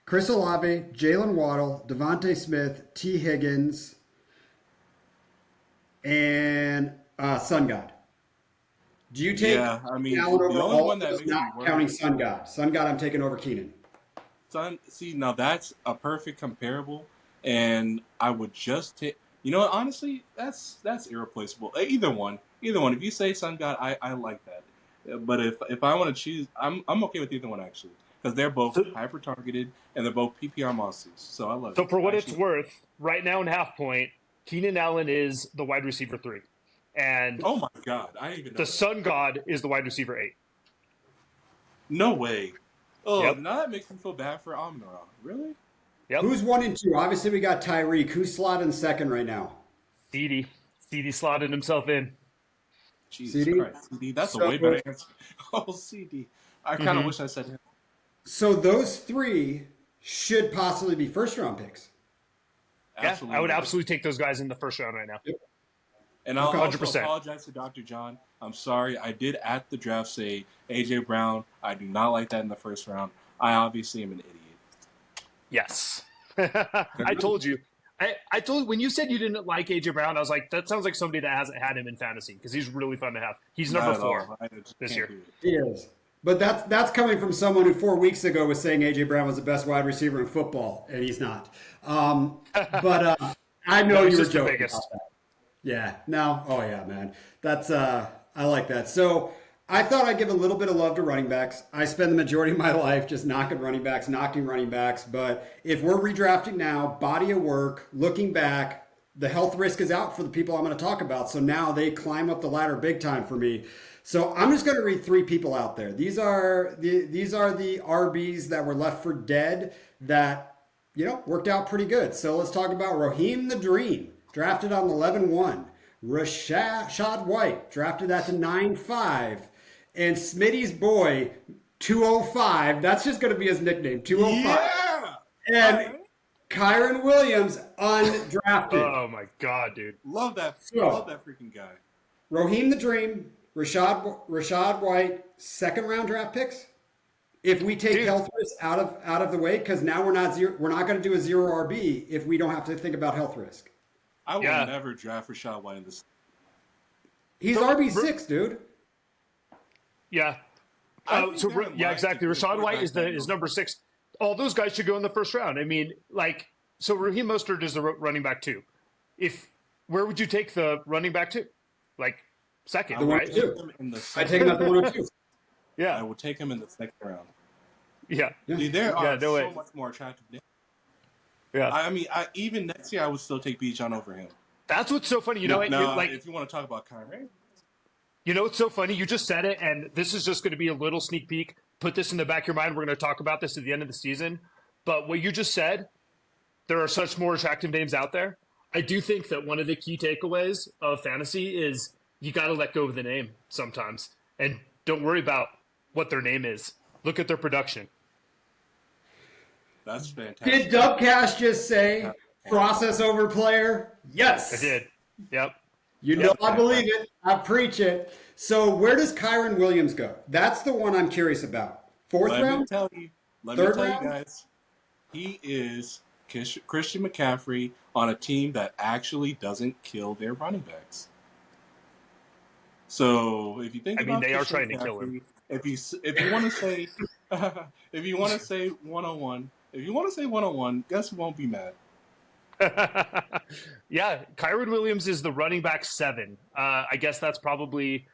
Chris Olave, Jalen Waddle, Devontae Smith, T. Higgins, and Sun God. Do you take Allen over the only one that makes not counting Sun God? Sun God, I'm taking over Keenan. Now that's a perfect comparable, and I would just take. You know what? Honestly, that's irreplaceable. Either one. If you say Sun God, I like that. But if I want to choose, I'm okay with either one actually, because they're both hyper targeted and they're both PPR monsters. So I love So it. for what it's worth, right now in half point, Keenan Allen is the wide receiver 3, and Oh my god, I didn't even know the that. Sun God is the wide receiver 8. No way. Oh, Yep. now that makes me feel bad for Amon-Ra. Really? Yep. Who's 1 and 2? Obviously, we got Tyreek. Who's slotting second right now? CD slotted himself in. Jesus CD? Christ, CD. That's a So, way better answer. Oh, CD. I kind of wish I said him. so those 3 should possibly be first round picks. Absolutely. Yeah, I would absolutely take those guys in the first round right now. Yep. And I'll 100%. also apologize to Dr. John. I'm sorry. I did at the draft say A.J. Brown. I do not like that in the first round. I obviously am an idiot. Yes. I told you. I told when you said you didn't like AJ Brown, I was like, that sounds like somebody that hasn't had him in fantasy because he's really fun to have. He's number 4 this year. He is. But that's coming from someone who 4 weeks ago was saying AJ Brown was the best wide receiver in football, and he's not. But I know you were joking about that. Yeah. No. Oh yeah, man. That's I like that. So I thought I'd give a little bit of love to running backs. I spend the majority of my life just knocking running backs. But if we're redrafting now, body of work, looking back, the health risk is out for the people I'm going to talk about. So now they climb up the ladder big time for me. So I'm just going to read 3 people out there. These are the RBs that were left for dead that, worked out pretty good. So let's talk about Raheem the Dream, drafted on 11-1. Rashad White, drafted that to 9-5. And Smitty's boy, 205. That's just going to be his nickname, 205. Yeah! And Kyron Williams, undrafted. Oh, my God, dude. Love that freaking guy. Raheem the Dream, Rashad White, second-round draft picks. If we take health risk out of the way, because now we're not going to do a 0 RB if we don't have to think about health risk. I will never draft Rashad White in this. He's RB6, dude. Yeah. Exactly. Rashad White is number 6. All those guys should go in the first round. I mean, so Raheem Mostert is the running back 2. Where would you take the running back 2? Second, right? I take him at the 102. Yeah, I would take him in the second round. Yeah. See, there are so much more attractive names. Yeah. I mean, even next year, I would still take Bijan over him. That's what's so funny. If you want to talk about Kyrie. You know what's so funny? You just said it, and this is just going to be a little sneak peek. Put this in the back of your mind. We're going to talk about this at the end of the season. But what you just said, there are such more attractive names out there. I do think that one of the key takeaways of fantasy is you got to let go of the name sometimes. And don't worry about what their name is. Look at their production. That's fantastic. Did Dubcast just say process over player? Yes. I did. Yep. I believe it. I preach it. So where does Kyron Williams go? That's the one I'm curious about. Fourth round? Let me tell you guys. He is Christian McCaffrey on a team that actually doesn't kill their running backs. So if you think about they are trying to kill him. If you want to say if you want to say 101, guess who won't be mad? Yeah, Kyron Williams is the running back 7. I guess that's probably,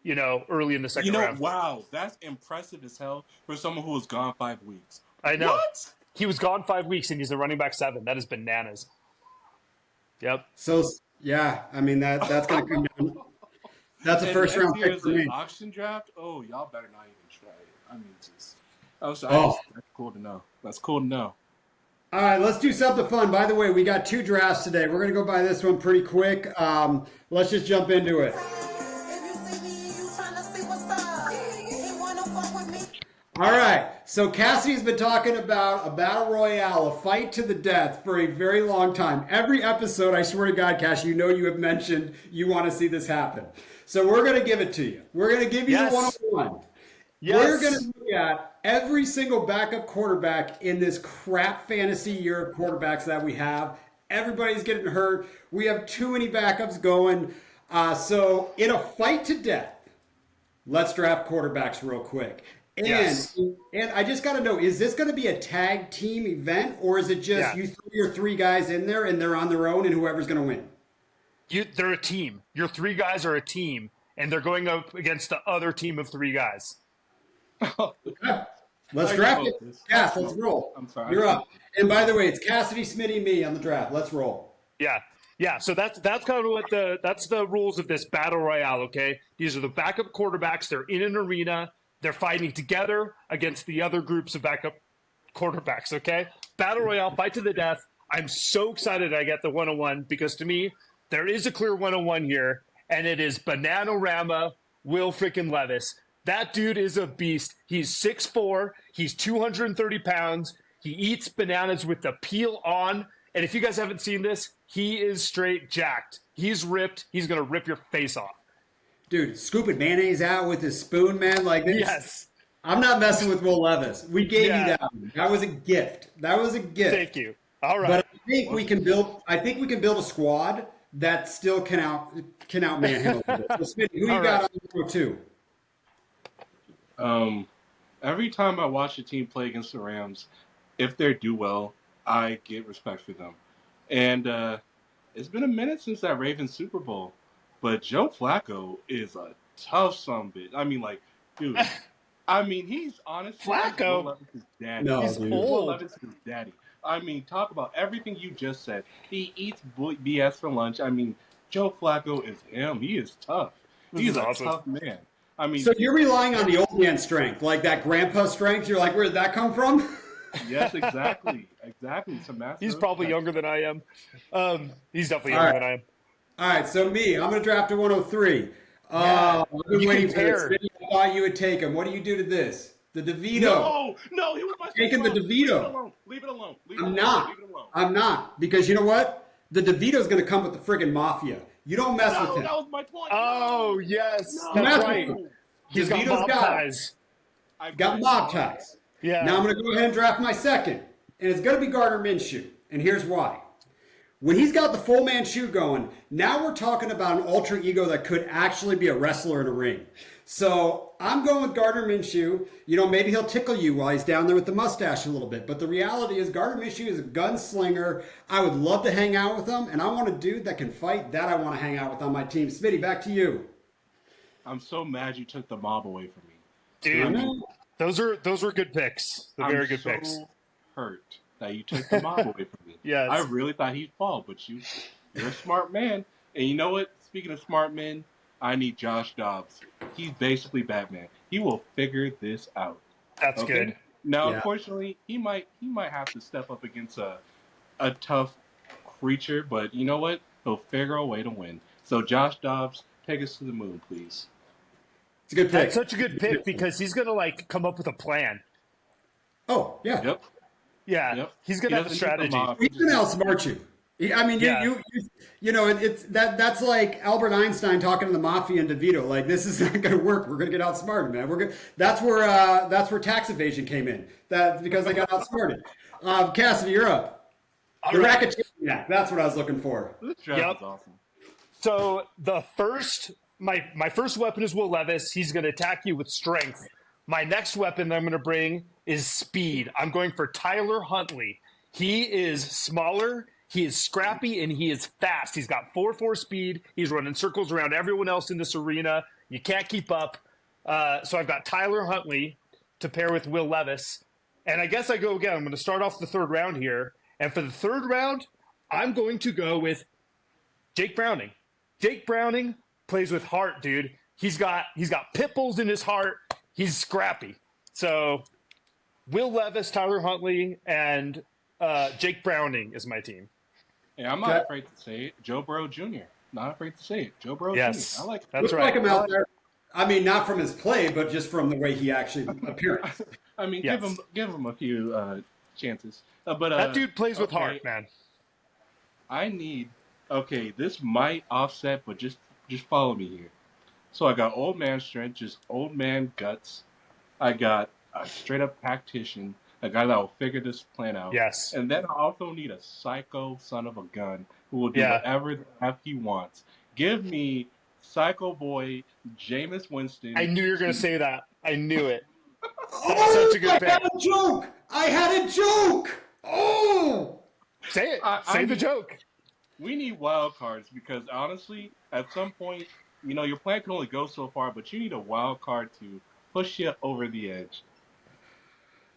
early in the second round. Wow, that's impressive as hell for someone who was gone 5 weeks. I know. What? He was gone 5 weeks and he's the running back 7. That is bananas. Yep. So yeah, I mean that's going to come down. That's a first round pick for me. Auction draft. Oh, y'all better not even try it. I mean, that's cool to know. That's cool to know. All right, let's do something fun. By the way, we got 2 drafts today. We're going to go by this one pretty quick. Let's just jump into it. All right, so Cassie's been talking about a battle royale, a fight to the death for a very long time. Every episode, I swear to God, Cassie, you have mentioned you want to see this happen. So we're going to give it to you. We're going to give you the 101. Yes. We're going to look at every single backup quarterback in this crap fantasy year of quarterbacks that we have. Everybody's getting hurt. We have too many backups going. So in a fight to death, let's draft quarterbacks real quick. And I just got to know, is this going to be a tag team event, or is it just you throw your 3 guys in there and they're on their own and whoever's going to win? They're a team. Your 3 guys are a team, and they're going up against the other team of 3 guys. Okay. Let's draft it. Cass, let's roll. I'm sorry. You're up. And by the way, it's Cassidy, Smitty, me on the draft. Let's roll. Yeah. So that's kind of what that's the rules of this battle royale. Okay, these are the backup quarterbacks. They're in an arena. They're fighting together against the other groups of backup quarterbacks. Okay, battle royale, fight to the death. I'm so excited I get the 101 because to me there is a clear 101 here, and it is Bananarama Will freaking Levis. That dude is a beast. He's 6'4". He's 230 pounds. He eats bananas with the peel on. And if you guys haven't seen this, he is straight jacked. He's ripped. He's going to rip your face off. Dude, scooping mayonnaise out with his spoon, man. Like this. Yes. I'm not messing with Will Levis. We gave you that one. That was a gift. Thank you. All right. But I think we can build a squad that still can outman him a little bit. So, Smitty, who you got on row 2? Every time I watch a team play against the Rams, if they do well, I get respect for them. And it's been a minute since that Ravens Super Bowl, but Joe Flacco is a tough sumbitch. I mean, like, dude. I mean, he's honestly Flacco. Will Levis' daddy. No, he's dude. old. Will Levis is daddy. I mean, talk about everything you just said. He eats BS for lunch. I mean, Joe Flacco is him. He is tough. He's a tough man. I mean, so you're relying on the old man strength, like that grandpa strength. You're like, where did that come from? Yes, exactly. He's probably younger than I am. He's definitely younger than I am. All right, so me, I'm going to draft a 103. I've been waiting for this. I thought you would take him. What do you do to this? The DeVito. No, he was my taking the DeVito. Leave it alone. I'm not. Because you know what? The DeVito's going to come with the friggin' mafia. You don't mess with him. That was my point. Oh, yes. No. That's right. He's got DeVito's mob ties. Got mob ties. Yeah. Now I'm going to go ahead and draft my second. And it's going to be Gardner Minshew. And here's why. When he's got the full Manchu going, now we're talking about an alter ego that could actually be a wrestler in a ring. So I'm going with Gardner Minshew. You know, maybe he'll tickle you while he's down there with the mustache a little bit. But the reality is Gardner Minshew is a gunslinger. I would love to hang out with him. And I want a dude that can fight. That I want to hang out with on my team. Smitty, back to you. I'm so mad you took the mob away from me. Dude, those were good picks. Very good picks. I'm hurt that you took the mob away from me. Yes. I really thought he'd fall, but you're a smart man. And you know what? Speaking of smart men, I need Josh Dobbs. He's basically Batman. He will figure this out. That's good. Now, unfortunately, he might have to step up against a tough creature, but you know what? He'll figure a way to win. So, Josh Dobbs, take us to the moon, please. It's a good pick. That's such a good pick because he's gonna come up with a plan. Oh, yeah. Yep. Yeah. Yep. He's gonna have a strategy. He's gonna outsmart you. I mean, you know, it's that's like Albert Einstein talking to the mafia and DeVito. Like, this is not going to work. We're going to get outsmarted, man. That's where tax evasion came in. That's because they got outsmarted. Cassidy, you're up. All the right. Racketeer. That's what I was looking for. This draft is awesome. So my first weapon is Will Levis. He's going to attack you with strength. My next weapon that I'm going to bring is speed. I'm going for Tyler Huntley. He is smaller. He is scrappy and he is fast. He's got 4.4 speed. He's running circles around everyone else in this arena. You can't keep up. So I've got Tyler Huntley to pair with Will Levis. And I guess I go again. I'm going to start off the third round here. And for the third round, I'm going to go with Jake Browning. Jake Browning plays with heart, dude. He's got pit bulls in his heart. He's scrappy. So Will Levis, Tyler Huntley, and Jake Browning is my team. Yeah, I'm not afraid to say it. Joe Burrow Jr. Not afraid to say it. Joe Burrow Jr. I like it. That's right. Like him out there. I mean, not from his play, but just from the way he actually appears. I mean, give him a few chances. But that dude plays with heart, man. I need. Okay, this might offset, but just follow me here. So I got old man strength, just old man guts. I got a straight up tactician, a guy that will figure this plan out. Yes. And then I also need a psycho son of a gun who will do whatever the F he wants. Give me Psycho Boy Jameis Winston. I knew you were going to say that. I knew it. Such a good pick. I had a joke. Oh. Say it. Say the joke. We need wild cards because honestly, at some point, your plan can only go so far, but you need a wild card to push you over the edge.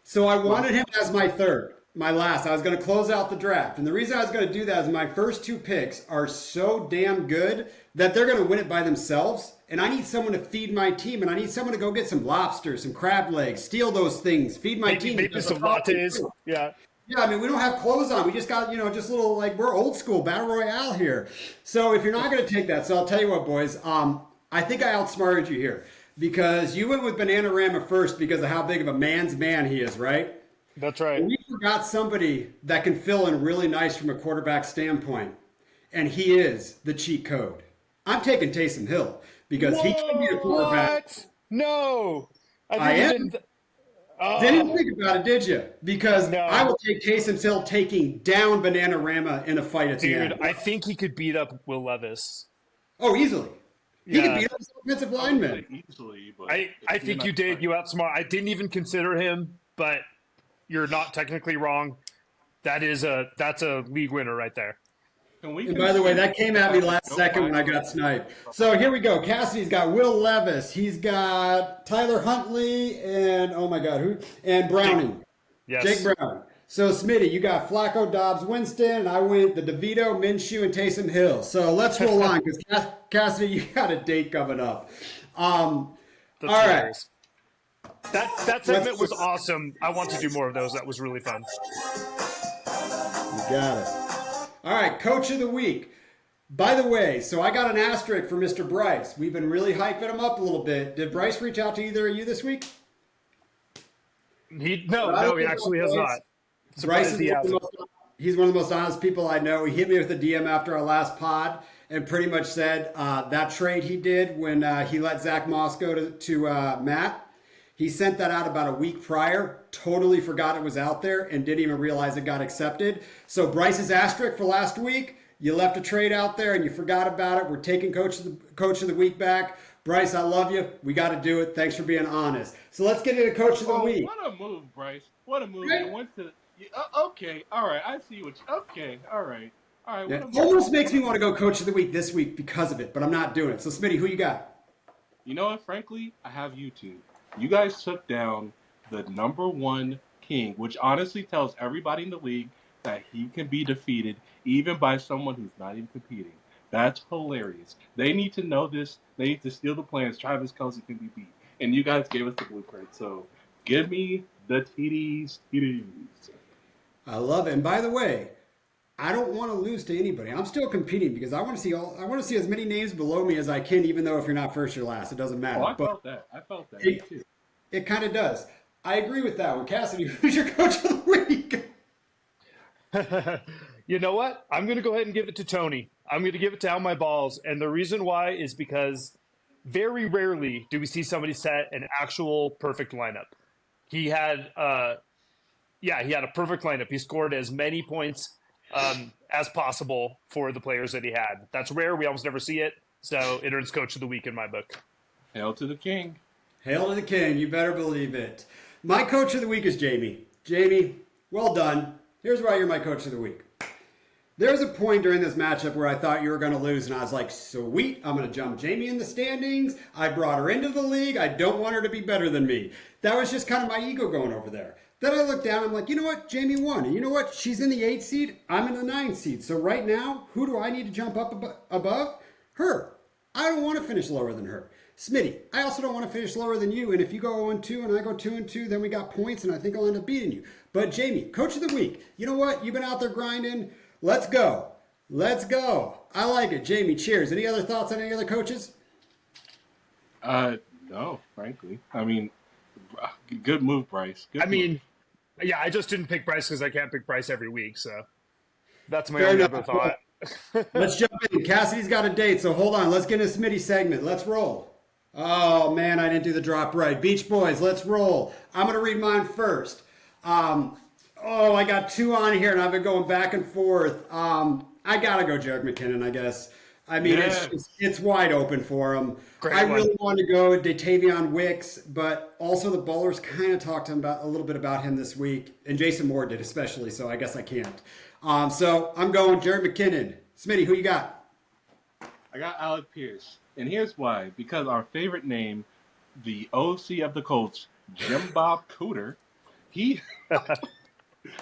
So I wanted him as my third, my last. I was going to close out the draft. And the reason I was going to do that is my first two picks are so damn good that they're going to win it by themselves. And I need someone to feed my team. And I need someone to go get some lobster, some crab legs, steal those things, feed my team. Maybe some lattes. Yeah. Yeah, I mean, we don't have clothes on. We just got, just little, like, we're old school, Battle Royale here. So if you're not going to take that, so I'll tell you what, boys, I think I outsmarted you here because you went with Bananarama first because of how big of a man's man he is, right? That's right. We forgot somebody that can fill in really nice from a quarterback standpoint, and he is the cheat code. I'm taking Taysom Hill because he can be a quarterback. What? No. I am. Didn't think about it, did you? Because No. I will take Taysom Hill taking down Bananarama in a fight at the end. Dude, I think he could beat up Will Levis. Oh, easily. He Yeah. could beat up his offensive lineman. Easily, but I think you did. You outsmart. I didn't even consider him, but you're not technically wrong. That's a league winner right there. And by the way, that came at me last second when I got sniped. So here we go. Cassidy's got Will Levis. He's got Tyler Huntley and, oh my God, who? And Browning. Yes. Jake Browning. So Smitty, you got Flacco, Dobbs, Winston, and I went the DeVito, Minshew, and Taysom Hill. So let's roll on because Cassidy, you got a date coming up. All right. That segment was awesome. I want to do more of those. That was really fun. You got it. All right, Coach of the Week. By the way, so I got an asterisk for Mr. Bryce. We've been really hyping him up a little bit. Did Bryce reach out to either of you this week? No, he actually has not. Bryce is he's one of the most honest people I know. He hit me with a DM after our last pod and pretty much said that trade he did when he let Zach Moss go to Matt. He sent that out about a week prior, totally forgot it was out there, and didn't even realize it got accepted. So Bryce's asterisk for last week, you left a trade out there and you forgot about it. We're taking Coach of the Week back. Bryce, I love you. We got to do it. Thanks for being honest. So let's get into Coach of the Week. What a move, Bryce. What a move. Right? You went to okay, all right. I see what okay, all right. All right. It almost makes me want to go Coach of the Week this week because of it, but I'm not doing it. So Smitty, who you got? You know what? Frankly, I have you two. You guys took down the number one king, which honestly tells everybody in the league that he can be defeated even by someone who's not even competing. That's hilarious. They need to know this. They need to steal the plans. Travis Kelce can be beat. And you guys gave us the blueprint. So give me the TDs. I love it. And by the way, I don't want to lose to anybody. I'm still competing because I want to see as many names below me as I can, even though if you're not first or last, it doesn't matter. Oh, I felt that. Me too. It kind of does. I agree with that one. Cassidy, who's your Coach of the Week? You know what? I'm going to go ahead and give it to Tony. I'm going to give it to Al My Balls. And the reason why is because very rarely do we see somebody set an actual perfect lineup. He had a perfect lineup. He scored as many points as possible for the players that he had. That's rare. We almost never see it. So it earns Coach of the Week in my book. Hail to the king. Hail to the king. You better believe it. My Coach of the Week is Jamie. Jamie, well done. Here's why you're my Coach of the Week. There was a point during this matchup where I thought you were going to lose, and I was like, sweet, I'm going to jump Jamie in the standings. I brought her into the league. I don't want her to be better than me. That was just kind of my ego going over there. Then I looked down, I'm like, you know what? Jamie won. And you know what? She's in the 8th seed. I'm in the 9th seed. So right now, who do I need to jump up above? Her. I don't want to finish lower than her. Smitty, I also don't want to finish lower than you. And if you go 0-2 and I go 2-2, then we got points, and I think I'll end up beating you. But Jamie, Coach of the Week. You know what? You've been out there grinding. Let's go. Let's go. I like it. Jamie, cheers. Any other thoughts on any other coaches? No, frankly. I mean, good move, Bryce. I just didn't pick Bryce because I can't pick Bryce every week. So that's my Fair only enough. other thought. Let's jump in. Cassidy's got a date, so hold on. Let's get a Smitty segment. Let's roll. Oh, man, I didn't do the drop right. Beach Boys, let's roll. I'm going to read mine first. I got 2 on here, and I've been going back and forth. I got to go Jerick McKinnon, I guess. I mean, it's wide open for him. Great I one. really want to go Datavion Wicks, but also the Bowlers kind of talked to him a little bit about him this week, and Jason Moore did especially, so I guess I can't. So I'm going Jerick McKinnon. Smitty, who you got? I got Alec Pierce. And here's why: because our favorite name, the OC of the Colts, Jim Bob Cooter, he.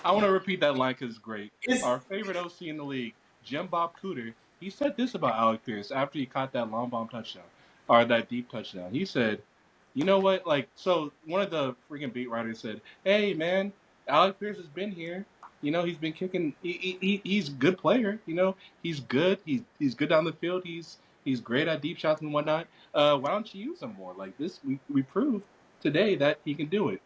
I want to repeat that line because it's great. Is Our favorite OC in the league, Jim Bob Cooter, he said this about Alec Pierce after he caught that long bomb touchdown or that deep touchdown. He said, "You know what? Like, so one of the freaking beat writers said, "Hey, man, Alec Pierce has been here. You know, he's been kicking. He's a good player. You know, he's good. He's good down the field. He's great at deep shots and whatnot. Why don't you use him more? Like this, we proved today that he can do it."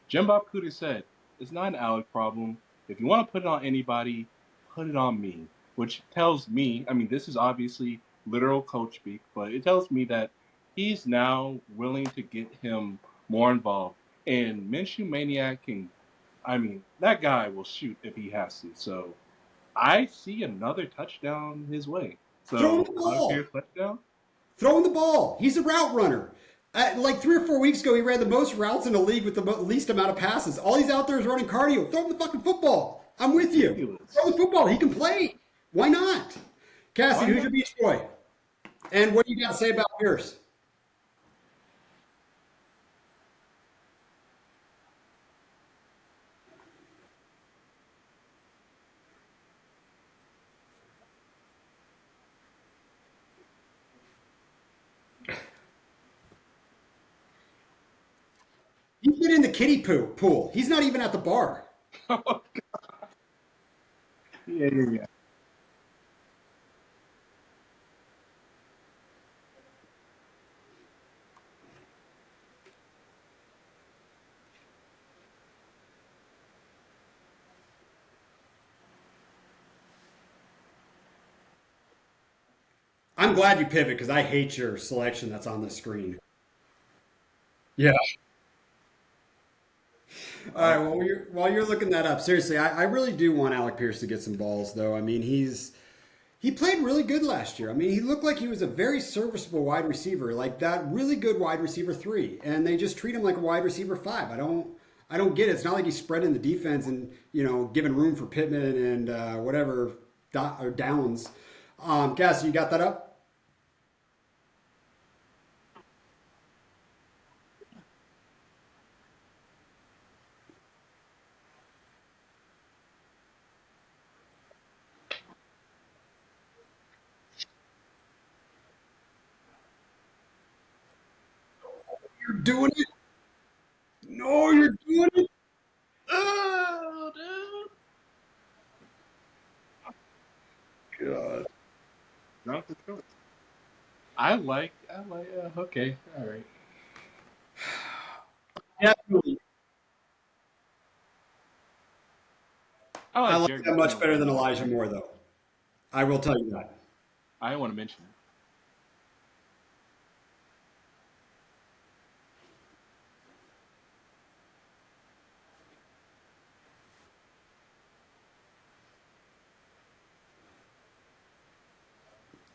Jim Bob Cooter said, "It's not an Alec problem. If you want to put it on anybody, put it on me." Which tells me, I mean, this is obviously literal coach speak, but it tells me that he's now willing to get him more involved. And Minshew Maniac can, I mean, that guy will shoot if he has to. So I see another touchdown his way. throwing So, the Alec ball. Pierce touchdown? Throwing the ball. He's a route runner. Like 3 or 4 weeks ago, he ran the most routes in the league with the least amount of passes. All he's out there is running cardio. Throw him the fucking football. I'm with you. Ridiculous. Throw the football. He can play. Why not? Cassie, Why who's not? your Beach Boy? And what do you got to say about Pierce? He's been in the kiddie pool. He's not even at the bar. Yeah, yeah, yeah. I'm glad you pivot because I hate your selection that's on the screen. Yeah. All right. Well, while you're looking that up, seriously, I really do want Alec Pierce to get some balls, though. I mean, he played really good last year. I mean, he looked like he was a very serviceable wide receiver, like that really good wide receiver three, and they just treat him like a wide receiver five. I don't get it. It's not like he's spreading the defense and giving room for Pittman and whatever or Downs. Cass, you got that up? You're doing it. No, you're doing it. Oh, dude. God. Not the choice. I like, okay, all right. Definitely. I I like like Jared that Goodman much over better than Elijah Elijah Moore. Moore, though. I will tell you that. I want to mention it.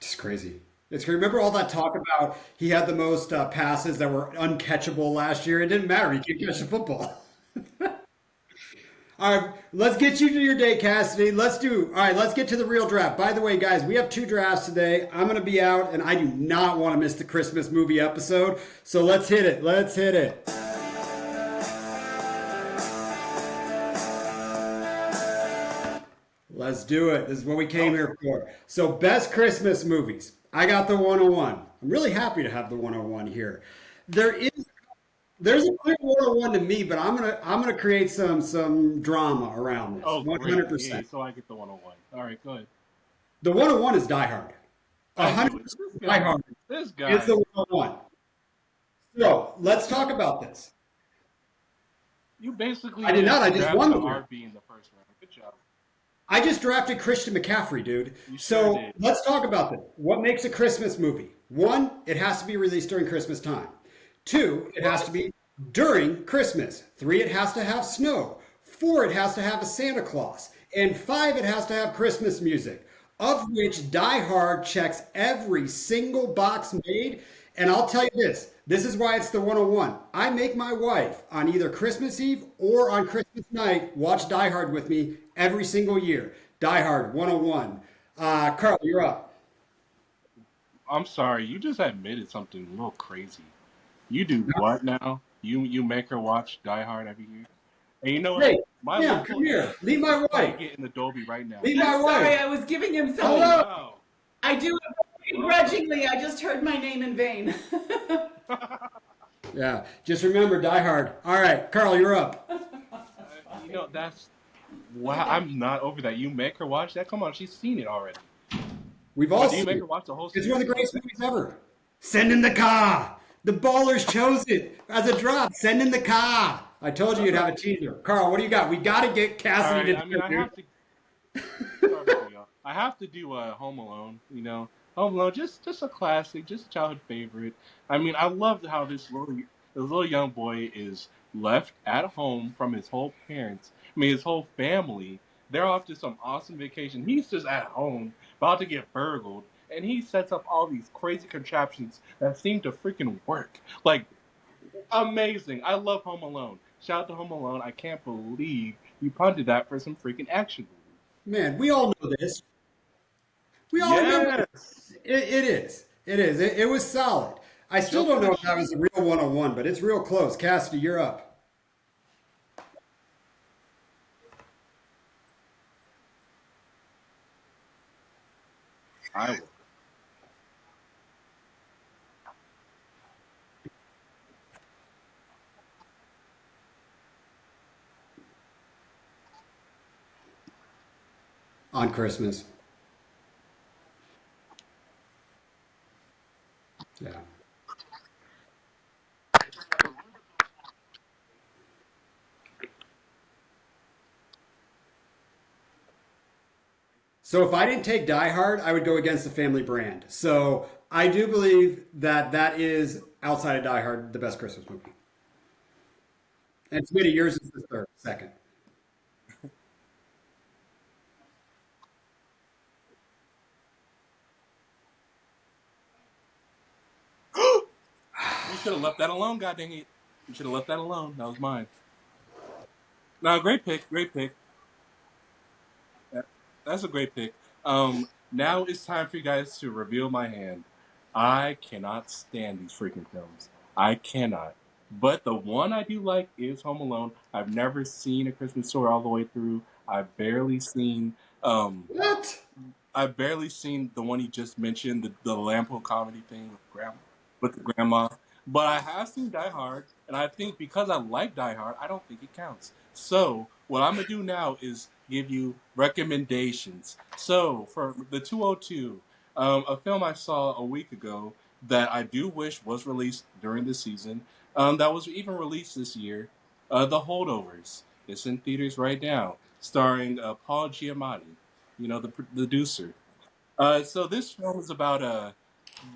It's crazy. It's crazy. Remember all that talk about he had the most passes that were uncatchable last year? It didn't matter. He can't catch the football. All right, let's get you to your day, Cassidy. All right, let's get to the real draft. By the way, guys, we have two drafts today. I'm going to be out, and I do not want to miss the Christmas movie episode. So let's hit it. Let's hit it. Let's do it. This is what we came Oh, here for. So, best Christmas movies. I got the 101. I'm really happy to have the 101 here. There is there's a clear 101 to me, but I'm gonna create some drama around this. oh, great. Yay, 100%. so I get the 101. All right, go ahead. The 101 is Die Hard. I knew it. This 100% Die guy. Hard This is guy. the 101. So let's talk about this. You basically I did not. just I just won drafted the an draft. RB in the first round. Good job. I just drafted Christian McCaffrey, dude. You sure So did. let's talk about this. What makes a Christmas movie? One, it has to be released during Christmas time. Two, it has to What? be during Christmas. Three, it has to have snow. Four, it has to have a Santa Claus. And five, it has to have Christmas music, of which Die Hard checks every single box made. And I'll tell you this is why it's the 101. I make my wife on either Christmas Eve or on Christmas night watch Die Hard with me every single year. Die Hard 101. Carl, you're up. I'm sorry, you just admitted something a little crazy. You do what now? You make her watch Die Hard every year? And you know what? Hey, My Sam, come local here. aunt Meet is my wife. playing it in the Dolby right now. Meet I'm my sorry, wife. I was giving him Oh something. Hello. wow. I do it Welcome. begrudgingly. I just heard my name in vain. Yeah, just remember, Die Hard. All right, Carl, you're up. That's wow. I'm not over that. You make her watch that? Come on, she's seen it already. We've all But do you seen make it. her watch the whole It's one of series? the greatest movies ever. Send in the car. The ballers chose it as a drop. Send in the car. I told you All you'd have a right. teaser. Carl, what do you got? We got to get All Cassidy right. to I mean, dinner, I dude. have to. Sorry to cut you off. I have to do Home Alone. Home Alone, just a classic, just a childhood favorite. I mean, I love how this little young boy is left at home from his whole parents. I mean, his whole family. They're off to some awesome vacation. He's just at home, about to get burgled, and he sets up all these crazy contraptions that seem to freaking work. Like amazing. I love Home Alone. Shout out to Home Alone. I can't believe you punted that for some freaking action movie. Man, we all know this. We all remember Yes. this. It is. It is. It was solid. I still Just don't for know the if that was a real 101, but it's real close. Cassidy, you're up. I will. On Christmas. Yeah. So if I didn't take Die Hard, I would go against the family brand. So I do believe that that is outside of Die Hard the best Christmas movie. And to me, yours is the third, second. You should have left that alone, god dang it. You should have left that alone. That was mine. No, great pick, great pick. That- That's a great pick. Now it's time for you guys to reveal my hand. I cannot stand these freaking films. I cannot. But the one I do like is Home Alone. I've never seen A Christmas Story all the way through. Um What? I've barely seen the one he just mentioned, the Lampo comedy thing with the grandma. But I have seen Die Hard, and I think because I like Die Hard, I don't think it counts. So what I'm gonna do now is give you recommendations. So for the 202, a film I saw a week ago that I do wish was released during the season, that was even released this year, The Holdovers. It's in theaters right now, starring Paul Giamatti, the producer. So this film is about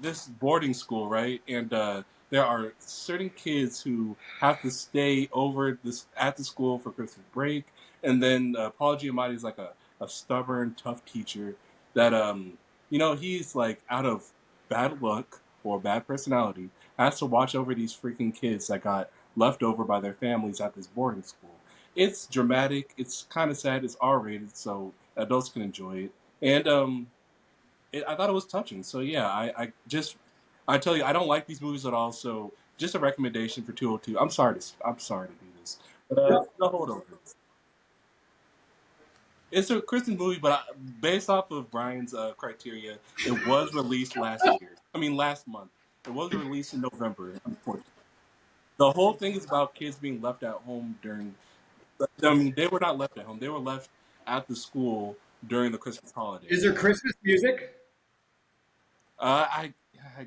this boarding school, right? And there are certain kids who have to stay over this at the school for Christmas break, and then Paul Giamatti is like a stubborn, tough teacher that he's like out of bad luck or bad personality has to watch over these freaking kids that got left over by their families at this boarding school. It's dramatic. It's kind of sad. It's R-rated, so adults can enjoy it. And I thought it was touching. So yeah, I tell you, I don't like these movies at all. So just a recommendation for 202. I'm sorry to do this, but The Holdovers. It's a Christmas movie, but based off of Brian's criteria, it was released last year. I mean, last month. It was released in November. Unfortunately, the whole thing is about kids being left at home during. I mean, they were not left at home. They were left at the school during the Christmas holiday. Is there Christmas music? I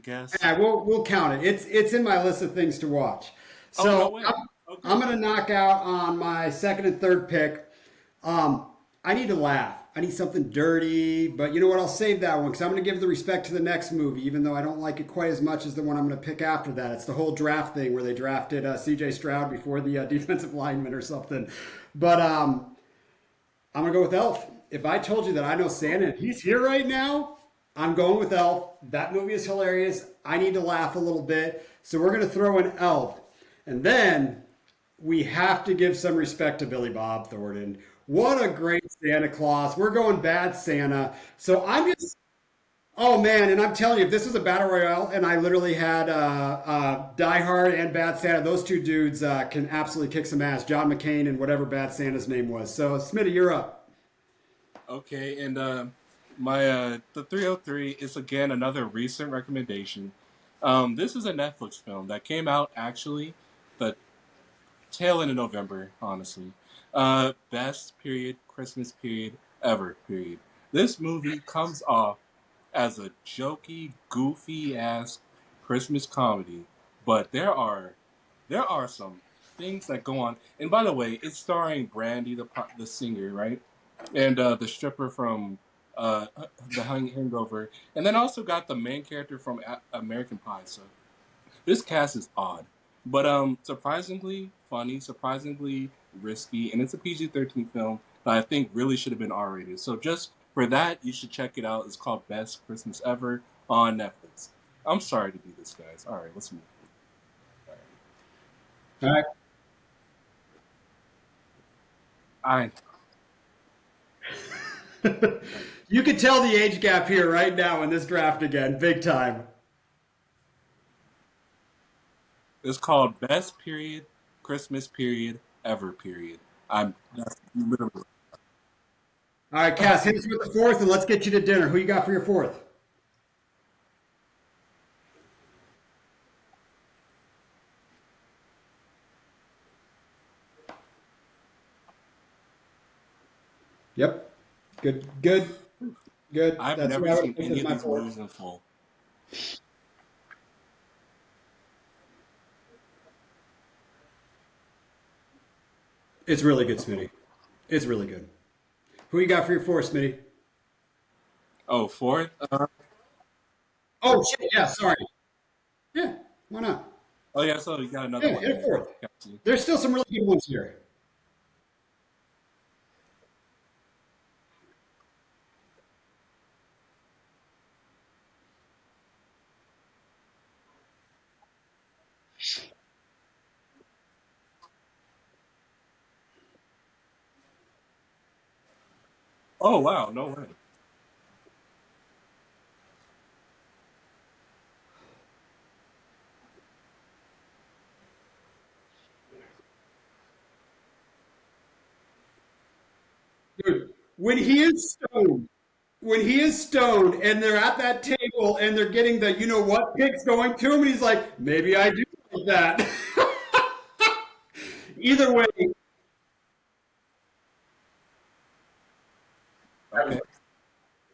guess. Yeah, we'll count it. It's in my list of things to watch. Oh no So way. I'm Okay. gonna knock out on my second and third pick. Um, I need to laugh. I need something dirty, but you know what? I'll save that one because I'm gonna give the respect to the next movie, even though I don't like it quite as much as the one I'm gonna pick after that. It's the whole draft thing where they drafted C.J. Stroud before the defensive lineman or something. But I'm gonna go with Elf. If I told you that I know Santa and he's here right now, I'm going with Elf. That movie is hilarious. I need to laugh a little bit, so we're gonna throw in Elf, and then we have to give some respect to Billy Bob Thornton. What a great Santa Claus. We're going bad Santa. So Oh man, and I'm telling you, if this was a battle royale, and I literally had Die Hard and Bad Santa, those two dudes can absolutely kick some ass. John McCain and whatever Bad Santa's name was. So Smitty, you're up. Okay, and my the 303 is again another recent recommendation. This is a Netflix film that came out actually the tail end of November, honestly. Best period Christmas period ever period. This movie comes off as a jokey, goofy ass Christmas comedy, but there are some things that go on. And by the way, it's starring Brandy, the singer, right, and the stripper from uh, the Hangover, and then also got the main character from American Pie. So this cast is odd, but surprisingly funny, surprisingly risky, and it's a PG-13 film that I think really should have been R-rated. So just for that, you should check it out. It's called Best Christmas Ever on Netflix. I'm sorry to do this, guys. All right, let's move. All right. All right. You can tell the age gap here right now in this draft again, big time. It's called Best Period Christmas Period Ever Period. That's literally. All right, Cass, hit us with the fourth, and let's get you to dinner. Who you got for your fourth? Yep. Good. Good. Good. I've That's what never I would seen think any is of my these fourth. movies in full. It's really good, Smitty. It's really good. Who you got for your fourth, Smitty? Oh, fourth? Oh shit! Yeah, sorry. Yeah, why not? Oh yeah, so you got another Yeah, one hit it there. fourth. Got you. There's still some really good ones here. Oh wow, no way. Dude, when he is stoned and they're at that table and they're getting the you know what picks going to him, and he's like, maybe I do like that. Either way, Okay. Uh,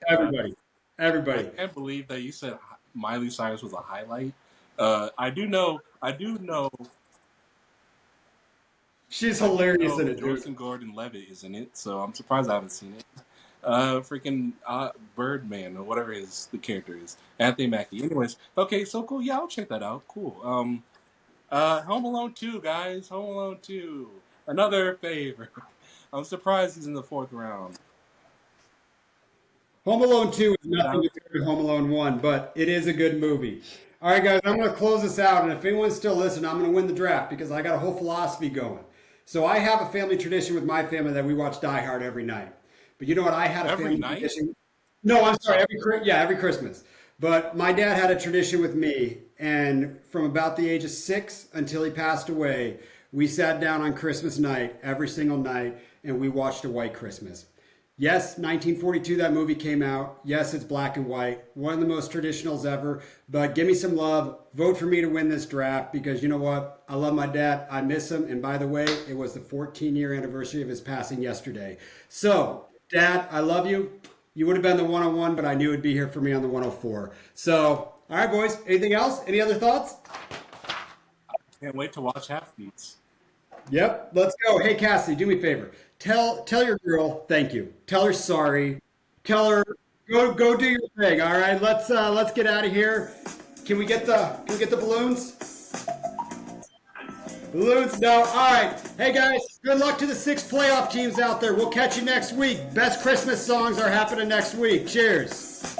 everybody, I everybody. can't believe that you said Miley Cyrus was a highlight. I do know, She's hilarious in know it, dude. Joseph Gordon-Levitt is in it, so I'm surprised I haven't seen it. Freaking Birdman or whatever the character is, Anthony Mackie. Anyways, okay, so cool. Yeah, I'll check that out. Cool. Home Alone 2, guys. Home Alone 2. Another favorite. I'm surprised he's in the fourth round. Home Alone 2 is nothing Now, compared to Home Alone 1, but it is a good movie. All right, guys, I'm going to close this out, and if anyone's still listening, I'm going to win the draft because I got a whole philosophy going. So I have a family tradition with my family that we watch Die Hard every night. But you know what? I had a every family night? tradition. No, I'm sorry, every Christmas. But my dad had a tradition with me, and from about the age of 6 until he passed away, we sat down on Christmas night every single night, and we watched A White Christmas. Yes, 1942, that movie came out. Yes, it's black and white. One of the most traditionals ever. But give me some love. Vote for me to win this draft because you know what? I love my dad. I miss him. And by the way, it was the 14-year anniversary of his passing yesterday. So, Dad, I love you. You would have been the 101, but I knew it'd be here for me on the 104. So, all right, boys. Anything else? Any other thoughts? can't wait to watch Half Beats. Yep, let's go. Hey, Cassie, do me a favor. Tell your girl thank you. Tell her sorry. Tell her go do your thing. All right, let's get out of here. Can we get the balloons? Balloons? No. All right. Hey guys, good luck to the 6 playoff teams out there. We'll catch you next week. Best Christmas songs are happening next week. Cheers.